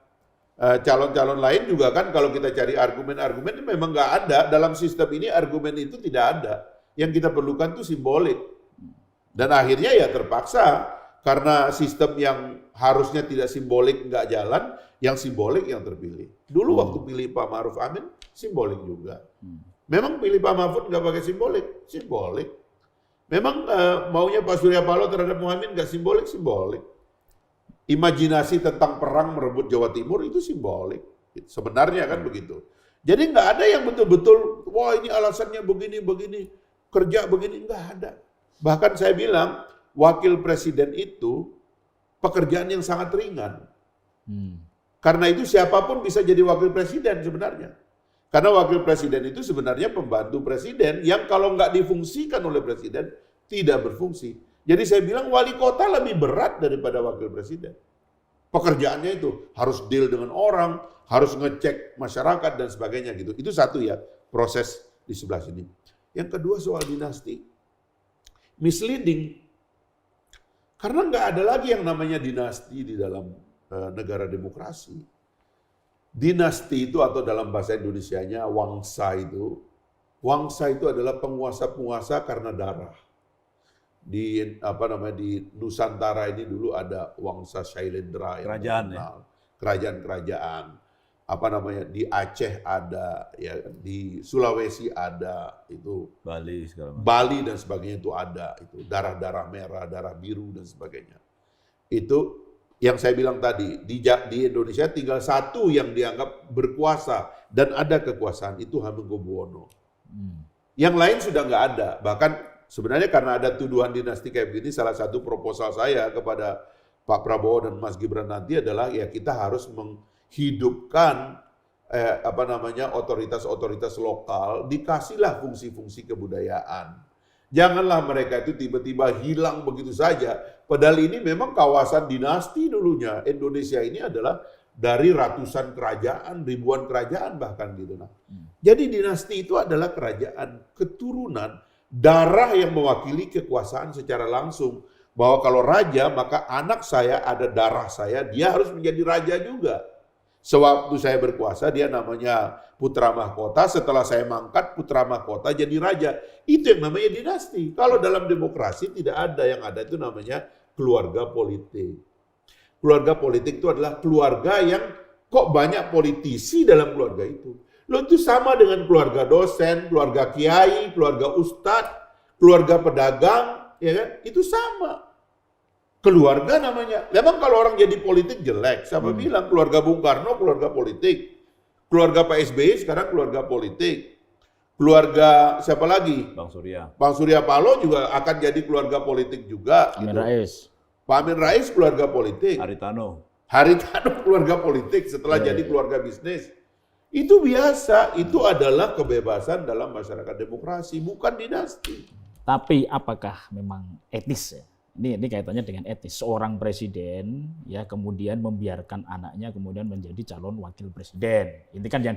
calon-calon lain juga kan kalau kita cari argumen-argumen memang nggak ada dalam sistem ini, argumen itu tidak ada. Yang kita perlukan itu simbolik. Dan akhirnya ya terpaksa karena sistem yang harusnya tidak simbolik nggak jalan, yang simbolik yang terpilih. Dulu waktu pilih Pak Ma'ruf Amin simbolik juga. Memang pilih Pak Mahfud nggak pakai simbolik, simbolik. Memang maunya Pak Surya Paloh terhadap Muhammad nggak simbolik, simbolik. Imajinasi tentang perang merebut Jawa Timur itu simbolik. Sebenarnya kan begitu. Jadi nggak ada yang betul-betul, wah ini alasannya begini, kerja begini, nggak ada. Bahkan saya bilang, wakil presiden itu pekerjaan yang sangat ringan. Karena itu siapapun bisa jadi wakil presiden sebenarnya. Karena wakil presiden itu sebenarnya pembantu presiden yang kalau nggak difungsikan oleh presiden, tidak berfungsi. Jadi saya bilang wali kota lebih berat daripada wakil presiden. Pekerjaannya itu harus deal dengan orang, harus ngecek masyarakat dan sebagainya gitu. Itu satu ya, proses di sebelah sini. Yang kedua soal dinasti. Misleading. Karena nggak ada lagi yang namanya dinasti di dalam negara demokrasi. Dinasti itu atau dalam bahasa Indonesianya wangsa itu adalah penguasa-penguasa karena darah. Di Nusantara ini dulu ada Wangsa Shailendra yang kerajaan terkenal. Kerajaan-kerajaan. Di Aceh ada, ya di Sulawesi ada, itu Bali segala macam. Bali dan sebagainya itu ada, itu darah-darah merah, darah biru dan sebagainya. Itu yang saya bilang tadi, di Indonesia tinggal satu yang dianggap berkuasa dan ada kekuasaan, itu Hamengkubuwono. Yang lain sudah nggak ada. Bahkan sebenarnya karena ada tuduhan dinasti kayak begini, salah satu proposal saya kepada Pak Prabowo dan Mas Gibran nanti adalah ya kita harus menghidupkan otoritas-otoritas lokal, dikasihlah fungsi-fungsi kebudayaan. Janganlah mereka itu tiba-tiba hilang begitu saja. Padahal ini memang kawasan dinasti dulunya. Indonesia ini adalah dari ratusan kerajaan, ribuan kerajaan bahkan gitu. Jadi dinasti itu adalah kerajaan keturunan, darah yang mewakili kekuasaan secara langsung. Bahwa kalau raja, maka anak saya ada darah saya, dia harus menjadi raja juga. Sewaktu saya berkuasa, dia namanya putra mahkota. Setelah saya mangkat, putra mahkota jadi raja. Itu yang namanya dinasti. Kalau dalam demokrasi tidak ada, yang ada itu namanya keluarga politik. Keluarga politik itu adalah keluarga yang kok banyak politisi dalam keluarga itu. Loh, itu sama dengan keluarga dosen, keluarga kiai, keluarga ustadz, keluarga pedagang, ya kan? Itu sama. Keluarga namanya. Memang kalau orang jadi politik jelek. Siapa bilang keluarga Bung Karno keluarga politik. Keluarga Pak SBY sekarang keluarga politik. Keluarga siapa lagi? Bang Surya. Bang Surya Paloh juga akan jadi keluarga politik juga. Amin Rais. Pak Amin Rais keluarga politik. Haritano keluarga politik setelah jadi keluarga bisnis. Itu biasa. Itu adalah kebebasan dalam masyarakat demokrasi. Bukan dinasti. Tapi apakah memang etis ya? Ini kaitannya dengan etis. Seorang presiden ya kemudian membiarkan anaknya kemudian menjadi calon wakil presiden. Ini kan yang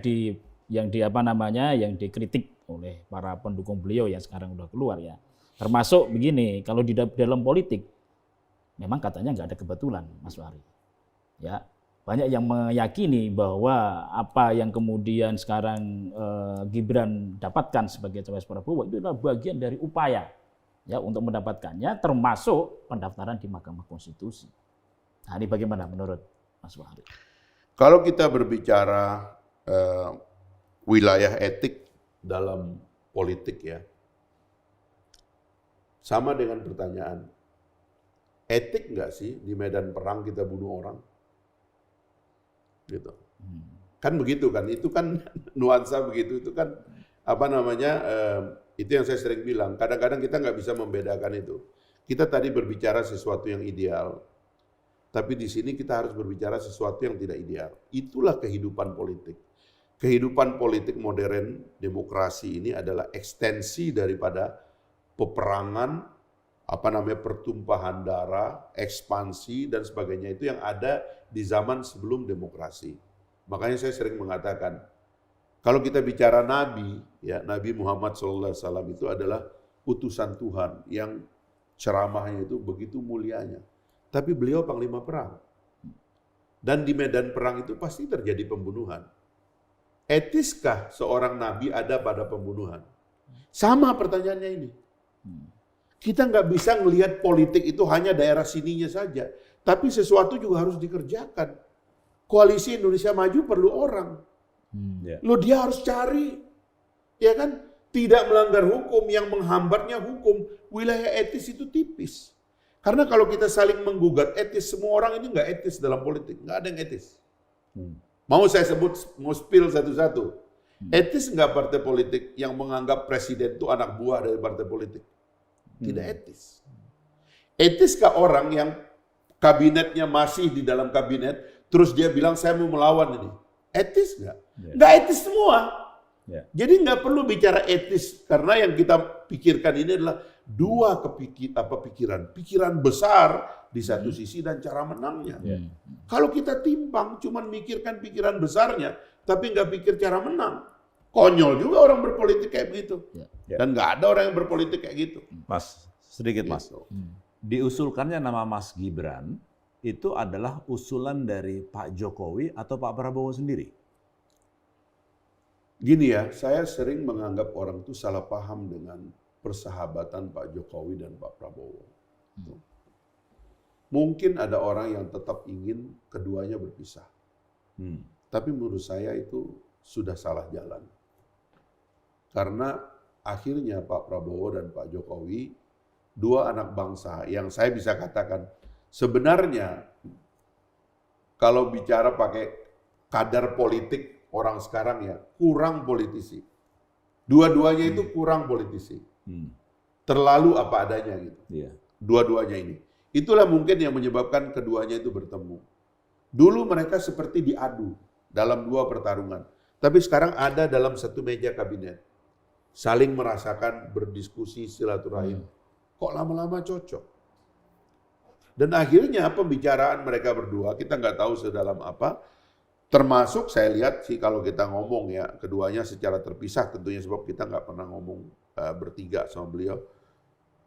dikritik oleh para pendukung beliau yang sekarang udah keluar ya. Termasuk begini, kalau di dalam politik memang katanya nggak ada kebetulan, Mas Fahri. Ya, banyak yang meyakini bahwa apa yang kemudian sekarang Gibran dapatkan sebagai cawapres Prabowo itu adalah bagian dari upaya ya untuk mendapatkannya, termasuk pendaftaran di Mahkamah Konstitusi. Nah, ini bagaimana menurut Mas Fahri? Kalau kita berbicara wilayah etik dalam politik ya, sama dengan pertanyaan, etik nggak sih di medan perang kita bunuh orang? Gitu. Kan begitu kan, itu kan nuansa begitu, itu kan itu yang saya sering bilang, kadang-kadang kita nggak bisa membedakan itu. Kita tadi berbicara sesuatu yang ideal, tapi di sini kita harus berbicara sesuatu yang tidak ideal. Itulah kehidupan politik. Kehidupan politik modern demokrasi ini adalah ekstensi daripada peperangan pertumpahan darah, ekspansi dan sebagainya itu yang ada di zaman sebelum demokrasi. Makanya saya sering mengatakan, kalau kita bicara Nabi, ya Nabi Muhammad SAW itu adalah utusan Tuhan yang ceramahnya itu begitu mulianya. Tapi beliau panglima perang. Dan di medan perang itu pasti terjadi pembunuhan. Etiskah seorang nabi ada pada pembunuhan? Sama pertanyaannya ini. Kita nggak bisa ngelihat politik itu hanya daerah sininya saja. Tapi sesuatu juga harus dikerjakan. Koalisi Indonesia Maju perlu orang. Loh dia harus cari. Ya kan? Tidak melanggar hukum, yang menghambatnya hukum. Wilayah etis itu tipis. Karena kalau kita saling menggugat etis, semua orang ini nggak etis dalam politik. Nggak ada yang etis. Mau saya sebut, mau spill satu-satu. Etis nggak partai politik yang menganggap presiden itu anak buah dari partai politik? Tidak etis. Etiskah orang yang kabinetnya masih di dalam kabinet, terus dia bilang saya mau melawan ini? Etis nggak? Nggak etis semua. Jadi nggak perlu bicara etis, karena yang kita pikirkan ini adalah dua pikiran besar di satu sisi dan cara menangnya. Kalau kita timpang, cuman mikirkan pikiran besarnya, tapi nggak pikir cara menang, konyol juga orang berpolitik kayak begitu. Dan nggak ada orang yang berpolitik kayak gitu. Mas, sedikit Mas. Diusulkannya nama Mas Gibran itu adalah usulan dari Pak Jokowi atau Pak Prabowo sendiri? Gini ya, saya sering menganggap orang itu salah paham dengan persahabatan Pak Jokowi dan Pak Prabowo. Mungkin ada orang yang tetap ingin keduanya berpisah. Tapi menurut saya itu sudah salah jalan. Karena akhirnya Pak Prabowo dan Pak Jokowi, dua anak bangsa yang saya bisa katakan sebenarnya kalau bicara pakai kadar politik orang sekarang ya, kurang politisi. Dua-duanya itu kurang politisi. Terlalu apa adanya gitu. Dua-duanya ini. Itulah mungkin yang menyebabkan keduanya itu bertemu. Dulu mereka seperti diadu dalam dua pertarungan. Tapi sekarang ada dalam satu meja kabinet. Saling merasakan, berdiskusi, silaturahim. Kok lama-lama cocok? Dan akhirnya pembicaraan mereka berdua, kita nggak tahu sedalam apa. Termasuk saya lihat sih kalau kita ngomong ya, keduanya secara terpisah tentunya sebab kita nggak pernah ngomong bertiga sama beliau.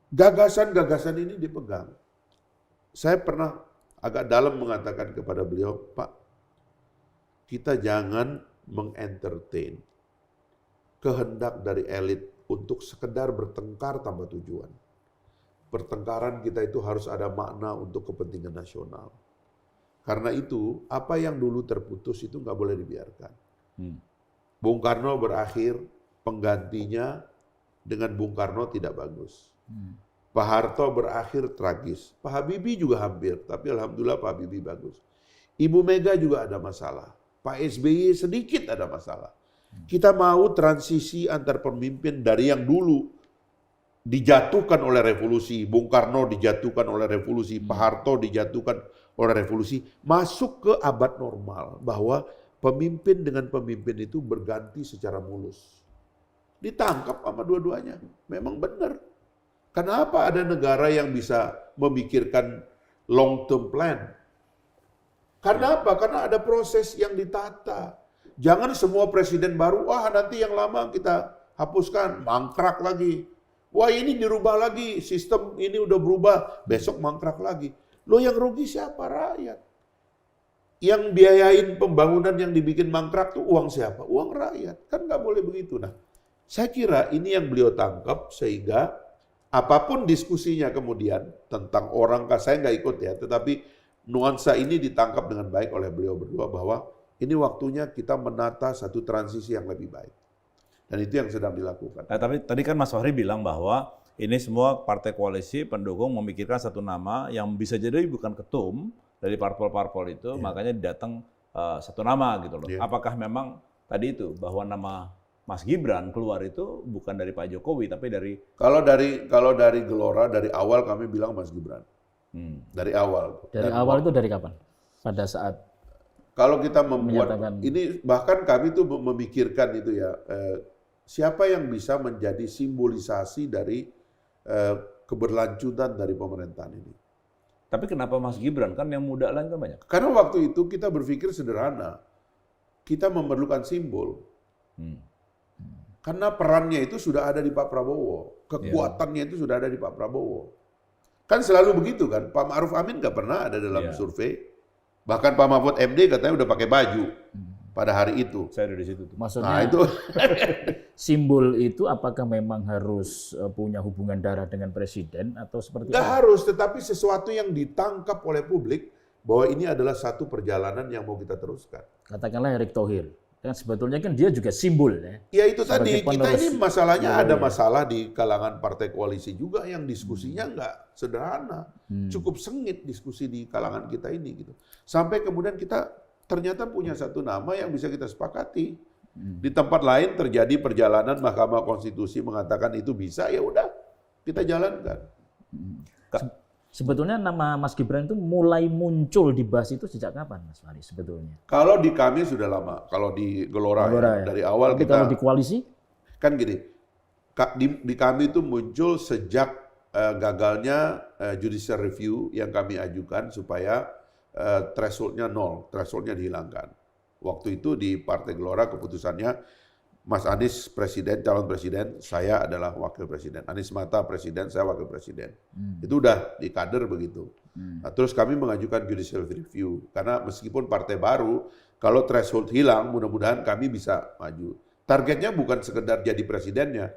Gagasan-gagasan ini dipegang. Saya pernah agak dalam mengatakan kepada beliau, Pak, kita jangan mengentertain kehendak dari elit untuk sekedar bertengkar tanpa tujuan. Pertengkaran kita itu harus ada makna untuk kepentingan nasional. Karena itu, apa yang dulu terputus itu nggak boleh dibiarkan. Bung Karno berakhir, penggantinya dengan Bung Karno tidak bagus. Pak Harto berakhir tragis. Pak Habibie juga hampir, tapi alhamdulillah Pak Habibie bagus. Ibu Mega juga ada masalah. Pak SBY sedikit ada masalah. Kita mau transisi antar pemimpin dari yang dulu dijatuhkan oleh revolusi, Bung Karno dijatuhkan oleh revolusi, Pak Harto dijatuhkan oleh revolusi, masuk ke abad normal, bahwa pemimpin dengan pemimpin itu berganti secara mulus. Ditangkap sama dua-duanya, memang benar. Kenapa ada negara yang bisa memikirkan long term plan? Karena apa? Karena ada proses yang ditata. Jangan semua presiden baru, wah nanti yang lama kita hapuskan, mangkrak lagi. Wah ini dirubah lagi, sistem ini udah berubah, besok mangkrak lagi. Loh yang rugi siapa? Rakyat. Yang biayain pembangunan yang dibikin mangkrak tuh uang siapa? Uang rakyat. Kan nggak boleh begitu. Nah, saya kira ini yang beliau tangkap sehingga apapun diskusinya kemudian tentang orang, saya nggak ikut ya, tetapi nuansa ini ditangkap dengan baik oleh beliau berdua bahwa ini waktunya kita menata satu transisi yang lebih baik. Dan itu yang sedang dilakukan. Nah, tapi tadi kan Mas Fahri bilang bahwa ini semua partai koalisi pendukung memikirkan satu nama yang bisa jadi bukan ketum dari parpol-parpol itu, makanya datang satu nama gitu loh. Apakah memang tadi itu bahwa nama Mas Gibran keluar itu bukan dari Pak Jokowi tapi dari kalau dari Gelora dari awal kami bilang Mas Gibran. Dari awal. Dari awal itu dari kapan? Pada saat kalau kita membuat ini, bahkan kami tuh memikirkan itu ya, siapa yang bisa menjadi simbolisasi dari keberlanjutan dari pemerintahan ini. Tapi kenapa Mas Gibran? Kan yang muda lain kan banyak. Karena waktu itu kita berpikir sederhana. Kita memerlukan simbol. Karena perannya itu sudah ada di Pak Prabowo. Kekuatannya itu sudah ada di Pak Prabowo. Kan selalu begitu kan. Pak Ma'ruf Amin nggak pernah ada dalam survei. Bahkan Pak Mahfud MD katanya udah pakai baju pada hari itu. Saya ada di situ. Maksudnya itu simbol itu apakah memang harus punya hubungan darah dengan presiden atau seperti nggak apa? harus, tetapi sesuatu yang ditangkap oleh publik bahwa ini adalah satu perjalanan yang mau kita teruskan. Katakanlah Erick Thohir. Kan sebetulnya kan dia juga simbol ya. Ya itu tadi, Sebagai kita penerus. ini masalahnya ada masalah di kalangan partai koalisi juga yang diskusinya nggak sederhana. Cukup sengit diskusi di kalangan kita ini gitu. Sampai kemudian kita ternyata punya satu nama yang bisa kita sepakati. Di tempat lain terjadi perjalanan Mahkamah Konstitusi mengatakan itu bisa, ya udah kita jalankan. Sebetulnya nama Mas Gibran itu mulai muncul dibahas itu sejak kapan, Mas Fahri sebetulnya? Kalau di kami sudah lama, kalau di Gelora ya. Dari awal Tapi kita kalau di koalisi? kan gini, di kami itu muncul sejak gagalnya judicial review yang kami ajukan supaya thresholdnya nol, thresholdnya dihilangkan. Waktu itu di Partai Gelora keputusannya Mas Anies presiden, calon presiden, saya adalah wakil presiden. Anies Mata presiden, saya wakil presiden. Itu udah di kader begitu. Nah, terus kami mengajukan judicial review karena meskipun partai baru, kalau threshold hilang, mudah-mudahan kami bisa maju. Targetnya bukan sekedar jadi presidennya,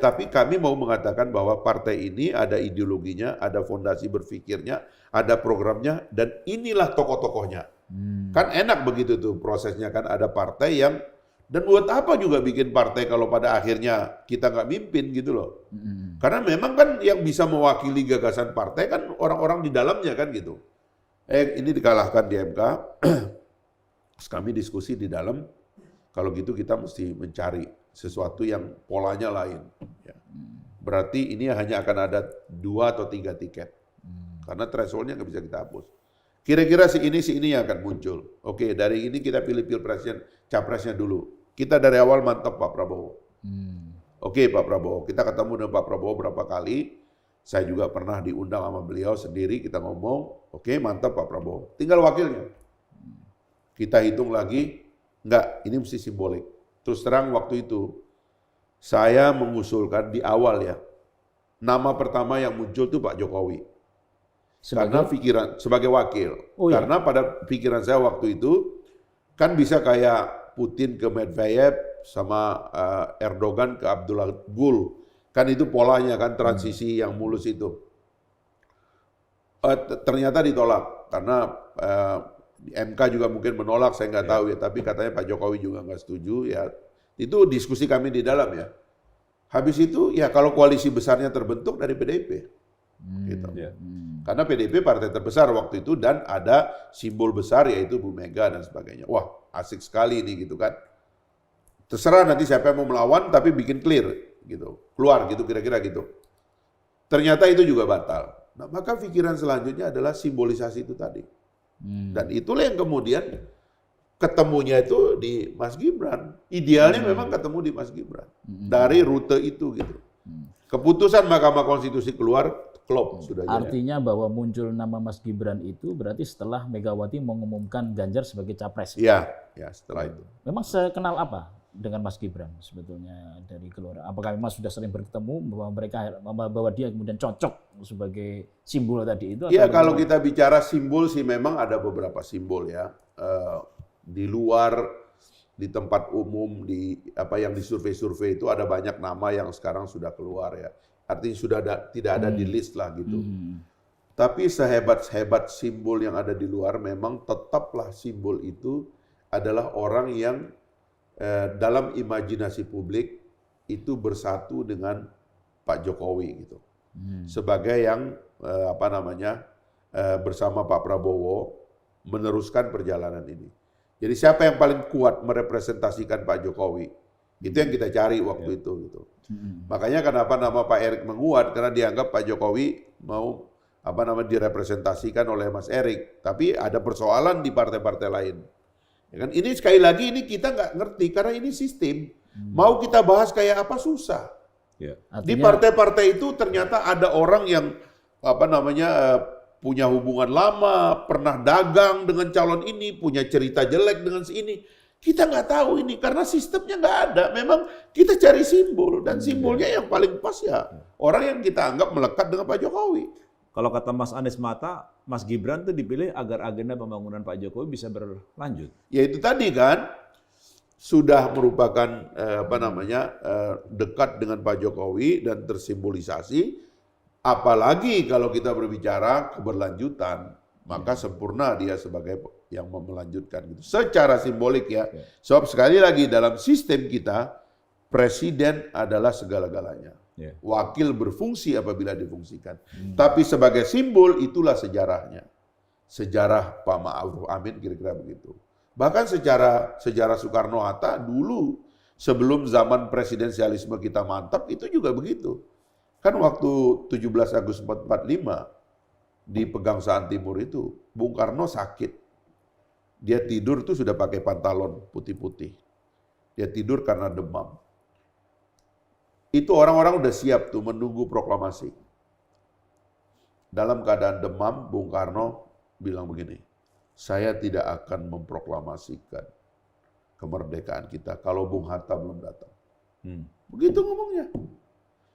tapi kami mau mengatakan bahwa partai ini ada ideologinya, ada fondasi berpikirnya, ada programnya, dan inilah tokoh-tokohnya. Kan enak begitu tuh prosesnya, kan ada partai yang, dan buat apa juga bikin partai kalau pada akhirnya kita nggak mimpin gitu loh. Karena memang kan yang bisa mewakili gagasan partai kan orang-orang di dalamnya kan gitu. Ini dikalahkan di MK, terus kami diskusi di dalam, kalau gitu kita mesti mencari sesuatu yang polanya lain. Ya. Berarti ini hanya akan ada 2 atau 3 tiket. Karena thresholdnya nggak bisa kita hapus. Kira-kira si ini yang akan muncul. Oke, dari ini kita pilih pilpresnya, capresnya dulu. Kita dari awal mantap Pak Prabowo. Oke Pak Prabowo, kita ketemu dengan Pak Prabowo berapa kali. Saya juga pernah diundang sama beliau sendiri, kita ngomong, oke mantap Pak Prabowo. Tinggal wakilnya. Kita hitung lagi, enggak, ini mesti simbolik. Terus terang waktu itu, saya mengusulkan di awal ya, nama pertama yang muncul itu Pak Jokowi. Karena pikiran sebagai wakil. Karena pada pikiran saya waktu itu kan bisa kayak Putin ke Medvedev sama Erdogan ke Abdullah Gül. Kan itu polanya kan transisi yang mulus itu. Ternyata ditolak karena MK juga mungkin menolak, saya nggak tahu ya. Tapi katanya Pak Jokowi juga nggak setuju ya. Itu diskusi kami di dalam ya. Habis itu ya kalau koalisi besarnya terbentuk dari PDIP. Gitu. Karena PDIP partai terbesar waktu itu dan ada simbol besar yaitu Bu Mega dan sebagainya. Wah asik sekali ini gitu kan. Terserah nanti siapa yang mau melawan tapi bikin clear gitu. Keluar gitu kira-kira gitu. Ternyata itu juga batal. Nah maka pikiran selanjutnya adalah simbolisasi itu tadi. Dan itulah yang kemudian ketemunya itu di Mas Gibran. Idealnya memang ketemu di Mas Gibran. Dari rute itu gitu. Keputusan Mahkamah Konstitusi keluar, klop sudah jadi. Artinya bahwa muncul nama Mas Gibran itu berarti setelah Megawati mengumumkan Ganjar sebagai capres. Iya, ya setelah itu. Memang sekenal apa dengan Mas Gibran sebetulnya dari Gelora? Apakah memang sudah sering bertemu bahwa dia kemudian cocok sebagai simbol tadi itu? Iya, kalau kita bicara simbol sih memang ada beberapa simbol ya. Di luar, di tempat umum, di apa yang di survei-survei itu ada banyak nama yang sekarang sudah keluar ya. Artinya sudah tidak ada di list lah gitu. Tapi sehebat-hebat simbol yang ada di luar, memang tetaplah simbol itu adalah orang yang dalam imajinasi publik itu bersatu dengan Pak Jokowi gitu. Sebagai yang bersama Pak Prabowo meneruskan perjalanan ini. Jadi siapa yang paling kuat merepresentasikan Pak Jokowi? Itu yang kita cari waktu itu gitu. Makanya kenapa nama Pak Erick menguat, karena dianggap Pak Jokowi mau direpresentasikan oleh Mas Erick. Tapi ada persoalan di partai-partai lain. Ya kan? Ini sekali lagi ini kita nggak ngerti karena ini sistem. Mau kita bahas kayak apa susah. Yeah. Di partai-partai itu ternyata ada orang yang punya hubungan lama, pernah dagang dengan calon ini, punya cerita jelek dengan si ini. Kita nggak tahu ini karena sistemnya nggak ada. Memang kita cari simbol dan simbolnya yang paling pas ya orang yang kita anggap melekat dengan Pak Jokowi. Kalau kata Mas Anies Mata, Mas Gibran tuh dipilih agar agenda pembangunan Pak Jokowi bisa berlanjut. Ya itu tadi kan sudah merupakan dekat dengan Pak Jokowi dan tersimbolisasi. Apalagi kalau kita berbicara keberlanjutan, maka sempurna dia sebagai yang melanjutkan gitu. Secara simbolik ya. Sebab sekali lagi dalam sistem kita presiden adalah segala-galanya. Wakil berfungsi apabila difungsikan. Tapi sebagai simbol itulah sejarahnya. Sejarah Pak Ma'ruf Amin kira-kira begitu. Bahkan sejarah Soekarno-Hatta dulu sebelum zaman presidensialisme kita mantap itu juga begitu. Kan waktu 17 Agustus 45 di Pegangsaan Timur itu, Bung Karno sakit. Dia tidur tuh sudah pakai pantalon putih-putih. Dia tidur karena demam. Itu orang-orang udah siap tuh menunggu proklamasi. Dalam keadaan demam, Bung Karno bilang begini, saya tidak akan memproklamasikan kemerdekaan kita kalau Bung Hatta belum datang. Begitu ngomongnya.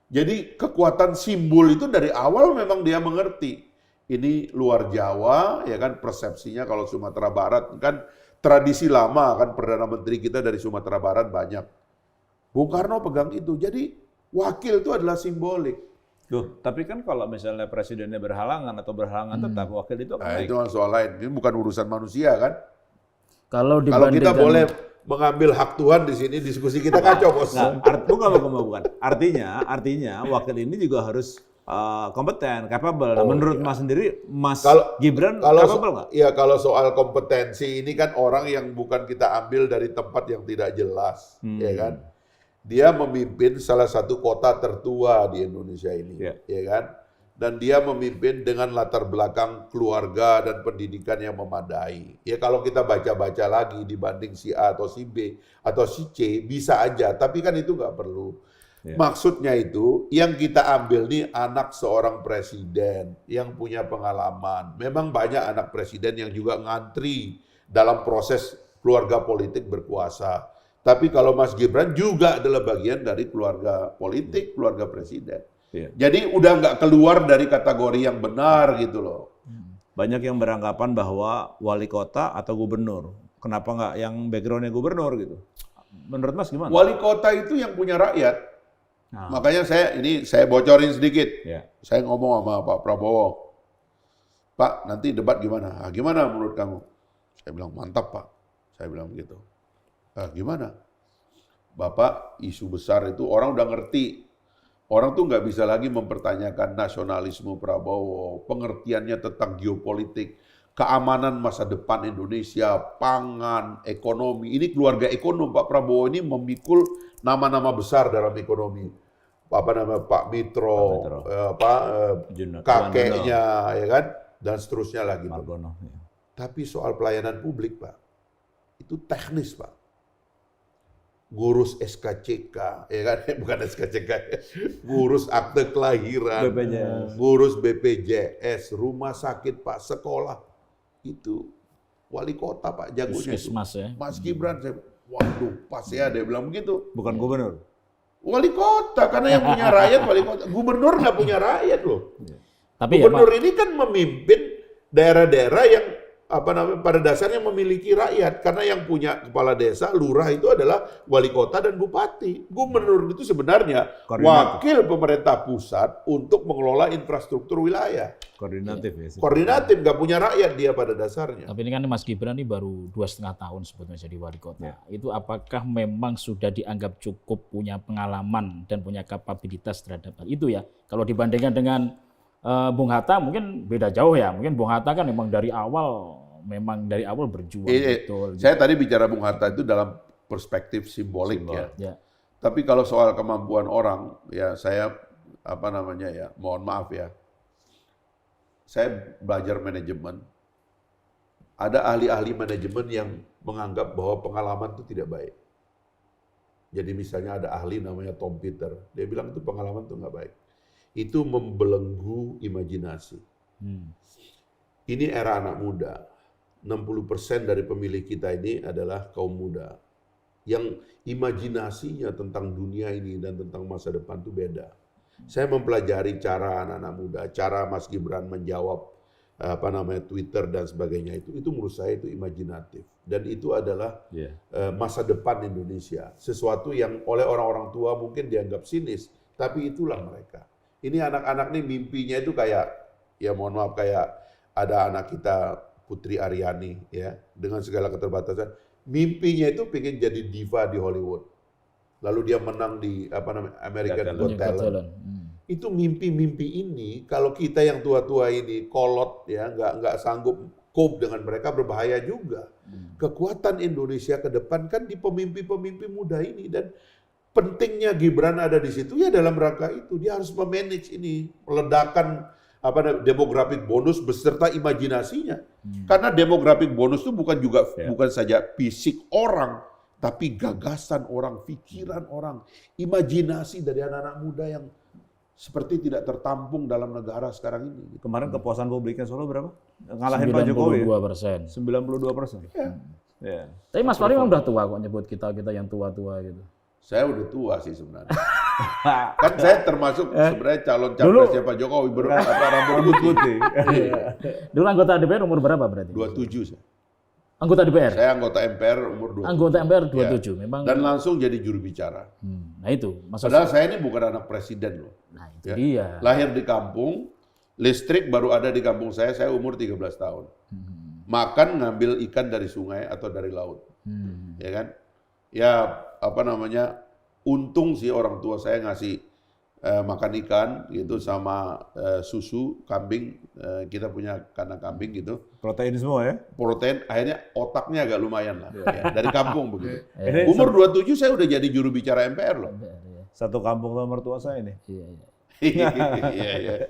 Jadi kekuatan simbol itu dari awal memang dia mengerti. Ini luar Jawa, ya kan persepsinya kalau Sumatera Barat kan tradisi lama kan Perdana Menteri kita dari Sumatera Barat banyak. Bung Karno pegang itu. Jadi wakil itu adalah simbolik. Loh, tapi kan kalau misalnya presidennya berhalangan atau berhalangan tetap wakil itu akan naik. Itu soal lain. Ini bukan urusan manusia kan. Kalau kita boleh mengambil hak Tuhan di sini, diskusi kita kacau, Bos. Bukan. Artinya wakil ini juga harus kompeten, capable. Menurut Mas sendiri, Mas Gibran capable nggak? Iya, kalau soal kompetensi ini kan orang yang bukan kita ambil dari tempat yang tidak jelas, ya kan? Dia memimpin salah satu kota tertua di Indonesia ini, ya kan? Dan dia memimpin dengan latar belakang keluarga dan pendidikan yang memadai. Ya kalau kita baca-baca lagi dibanding si A atau si B atau si C, bisa aja. Tapi kan itu nggak perlu. Maksudnya itu, yang kita ambil nih anak seorang presiden yang punya pengalaman. Memang banyak anak presiden yang juga ngantri dalam proses keluarga politik berkuasa. Tapi kalau Mas Gibran juga adalah bagian dari keluarga politik, keluarga presiden. Jadi udah nggak keluar dari kategori yang benar gitu loh. Banyak yang beranggapan bahwa wali kota atau gubernur. Kenapa nggak yang backgroundnya gubernur gitu? Menurut Mas gimana? Wali kota itu yang punya rakyat. Makanya saya bocorin sedikit. Saya ngomong sama Pak Prabowo. Pak, nanti debat gimana? Gimana menurut kamu? Saya bilang mantap Pak. Saya bilang begitu. Gimana? Bapak isu besar itu orang udah ngerti. Orang tuh nggak bisa lagi mempertanyakan nasionalisme Prabowo, pengertiannya tentang geopolitik, keamanan masa depan Indonesia, pangan, ekonomi. Ini keluarga ekonom Pak Prabowo ini memikul nama-nama besar dalam ekonomi. Pak Mitro, kakeknya, ya kan, dan seterusnya lagi. Tapi soal pelayanan publik Pak, itu teknis Pak. Ngurus SKCK, ya kan? Bukan SKCK, ngurus akte kelahiran, ngurus BPJS, rumah sakit Pak, sekolah, itu wali kota Pak, jagonya itu. Mas Gibran, waduh pas ya, dia bilang begitu. Bukan gubernur? Wali kota, karena yang punya rakyat wali kota. Gubernur nggak punya rakyat loh. Tapi gubernur ini kan memimpin daerah-daerah yang pada dasarnya memiliki rakyat, karena yang punya kepala desa, lurah itu adalah wali kota dan bupati. Gubernur itu sebenarnya wakil pemerintah pusat untuk mengelola infrastruktur wilayah. Koordinatif ya. Koordinatif, nggak punya rakyat dia pada dasarnya. Tapi ini kan Mas Gibran ini baru 2,5 tahun sebetulnya jadi wali kota. Itu apakah memang sudah dianggap cukup punya pengalaman dan punya kapabilitas terhadap hal itu ya? Kalau dibandingkan dengan Bung Hatta mungkin beda jauh ya. Mungkin Bung Hatta kan memang dari awal berjuang betul. Saya tadi bicara Bung Hatta itu dalam perspektif simbolik ya. Tapi kalau soal kemampuan orang ya saya mohon maaf ya. Saya belajar manajemen. Ada ahli-ahli manajemen yang menganggap bahwa pengalaman itu tidak baik. Jadi misalnya ada ahli namanya Tom Peter, dia bilang itu pengalaman itu nggak baik. Itu membelenggu imajinasi. Ini era anak muda. 60% dari pemilih kita ini adalah kaum muda. Yang imajinasinya tentang dunia ini dan tentang masa depan itu beda. Saya mempelajari cara anak-anak muda, cara Mas Gibran menjawab Twitter dan sebagainya itu menurut saya itu imajinatif dan itu adalah masa depan Indonesia, sesuatu yang oleh orang-orang tua mungkin dianggap sinis, tapi itulah mereka. Ini anak-anak nih mimpinya itu kayak, ya mohon maaf, kayak ada anak kita Putri Aryani ya, dengan segala keterbatasan, mimpinya itu pengen jadi diva di Hollywood, lalu dia menang di American Got Talent. Itu mimpi-mimpi ini, kalau kita yang tua-tua ini kolot ya, nggak sanggup cope dengan mereka, berbahaya juga. Kekuatan Indonesia ke depan kan di pemimpi-pemimpi muda ini, dan pentingnya Gibran ada di situ ya dalam rangka itu dia harus memanage ini ledakan demographic bonus beserta imajinasinya. Karena demographic bonus itu bukan saja fisik orang, tapi gagasan orang, pikiran orang, imajinasi dari anak-anak muda yang seperti tidak tertampung dalam negara sekarang ini. Kemarin kepuasan publiknya Solo berapa? Ngalahin Pak Jokowi 92%. 92%. Ya. Tapi Mas Fahri memang udah tua kok nyebut kita yang tua-tua gitu. Saya udah tua sih sebenarnya. Kan saya termasuk sebenarnya calon capresnya Pak Jokowi rambut putih. Dulu anggota DPR umur berapa berarti? 27 saya. Anggota DPR? Saya anggota MPR umur 27. Anggota MPR 27, ya. Memang. Dan langsung jadi juru bicara. Nah itu. Padahal saya ini bukan anak presiden loh. Nah itu dia. Lahir di kampung, listrik baru ada di kampung saya umur 13 tahun. Makan ngambil ikan dari sungai atau dari laut. Ya kan? Ya untung sih orang tua saya ngasih makan ikan gitu sama susu kambing, kita punya kandang kambing gitu. Protein semua ya? Protein, akhirnya otaknya agak lumayan lah. Ya, dari kampung begitu. Umur 27 saya udah jadi juru bicara MPR loh. Satu kampung sama mertua saya ini.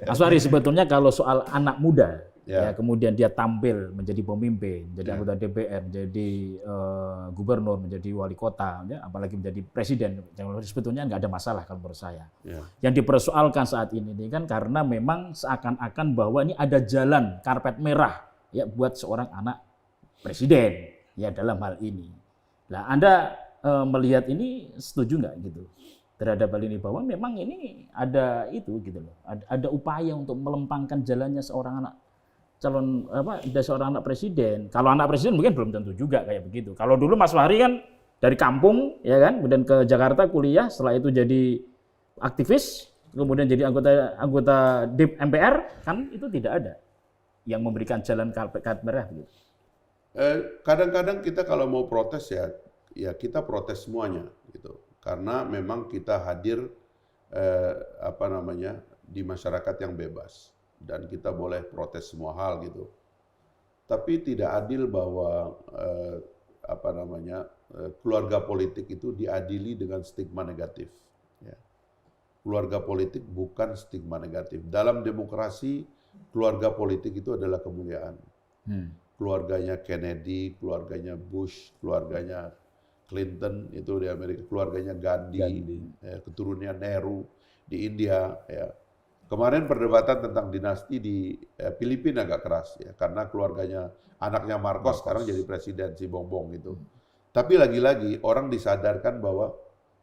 Mas Fahri, sebetulnya kalau soal anak muda, ya kemudian dia tampil menjadi pemimpin, menjadi anggota DPR, menjadi gubernur, menjadi wali kota, ya, apalagi menjadi presiden, sebetulnya nggak ada masalah kalau menurut saya. Yang dipersoalkan saat ini kan karena memang seakan-akan bahwa ini ada jalan karpet merah ya buat seorang anak presiden ya dalam hal ini. Nah, Anda melihat ini setuju nggak gitu terhadap hal ini, bahwa memang ini ada itu gitu loh, ada upaya untuk melempangkan jalannya seorang anak calon seorang anak presiden. Kalau anak presiden mungkin belum tentu juga kayak begitu. Kalau dulu Mas Fahri kan dari kampung ya kan, kemudian ke Jakarta kuliah, setelah itu jadi aktivis, kemudian jadi anggota MPR, kan itu tidak ada yang memberikan jalan karpet merah gitu. Kadang-kadang kita kalau mau protes ya kita protes semuanya gitu. Karena memang kita hadir di masyarakat yang bebas. Dan kita boleh protes semua hal gitu. Tapi tidak adil bahwa keluarga politik itu diadili dengan stigma negatif. Ya. Keluarga politik bukan stigma negatif. Dalam demokrasi, keluarga politik itu adalah kemuliaan. Keluarganya Kennedy, keluarganya Bush, keluarganya Clinton itu di Amerika, keluarganya Gandhi. Ya, keturunannya Nehru di India. Ya. Kemarin perdebatan tentang dinasti di Filipina agak keras ya, karena keluarganya, anaknya Marcos sekarang jadi presiden, si Bongbong itu. Tapi lagi-lagi orang disadarkan bahwa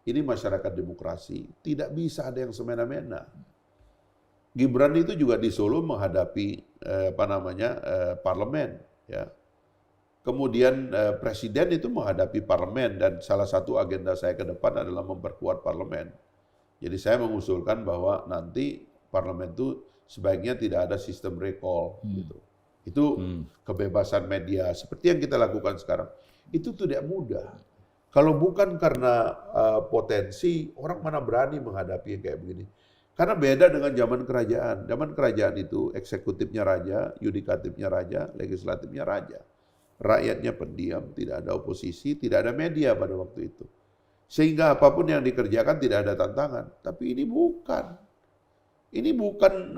ini masyarakat demokrasi, tidak bisa ada yang semena-mena. Gibran itu juga di Solo menghadapi parlemen ya. Kemudian presiden itu menghadapi parlemen, dan salah satu agenda saya ke depan adalah memperkuat parlemen. Jadi saya mengusulkan bahwa nanti parlemen itu sebaiknya tidak ada sistem recall gitu. Itu kebebasan media seperti yang kita lakukan sekarang. Itu tidak mudah. Kalau bukan karena potensi, orang mana berani menghadapi yang kayak begini. Karena beda dengan zaman kerajaan. Zaman kerajaan itu eksekutifnya raja, yudikatifnya raja, legislatifnya raja. Rakyatnya pendiam, tidak ada oposisi, tidak ada media pada waktu itu. Sehingga apapun yang dikerjakan tidak ada tantangan. Tapi ini bukan. Ini bukan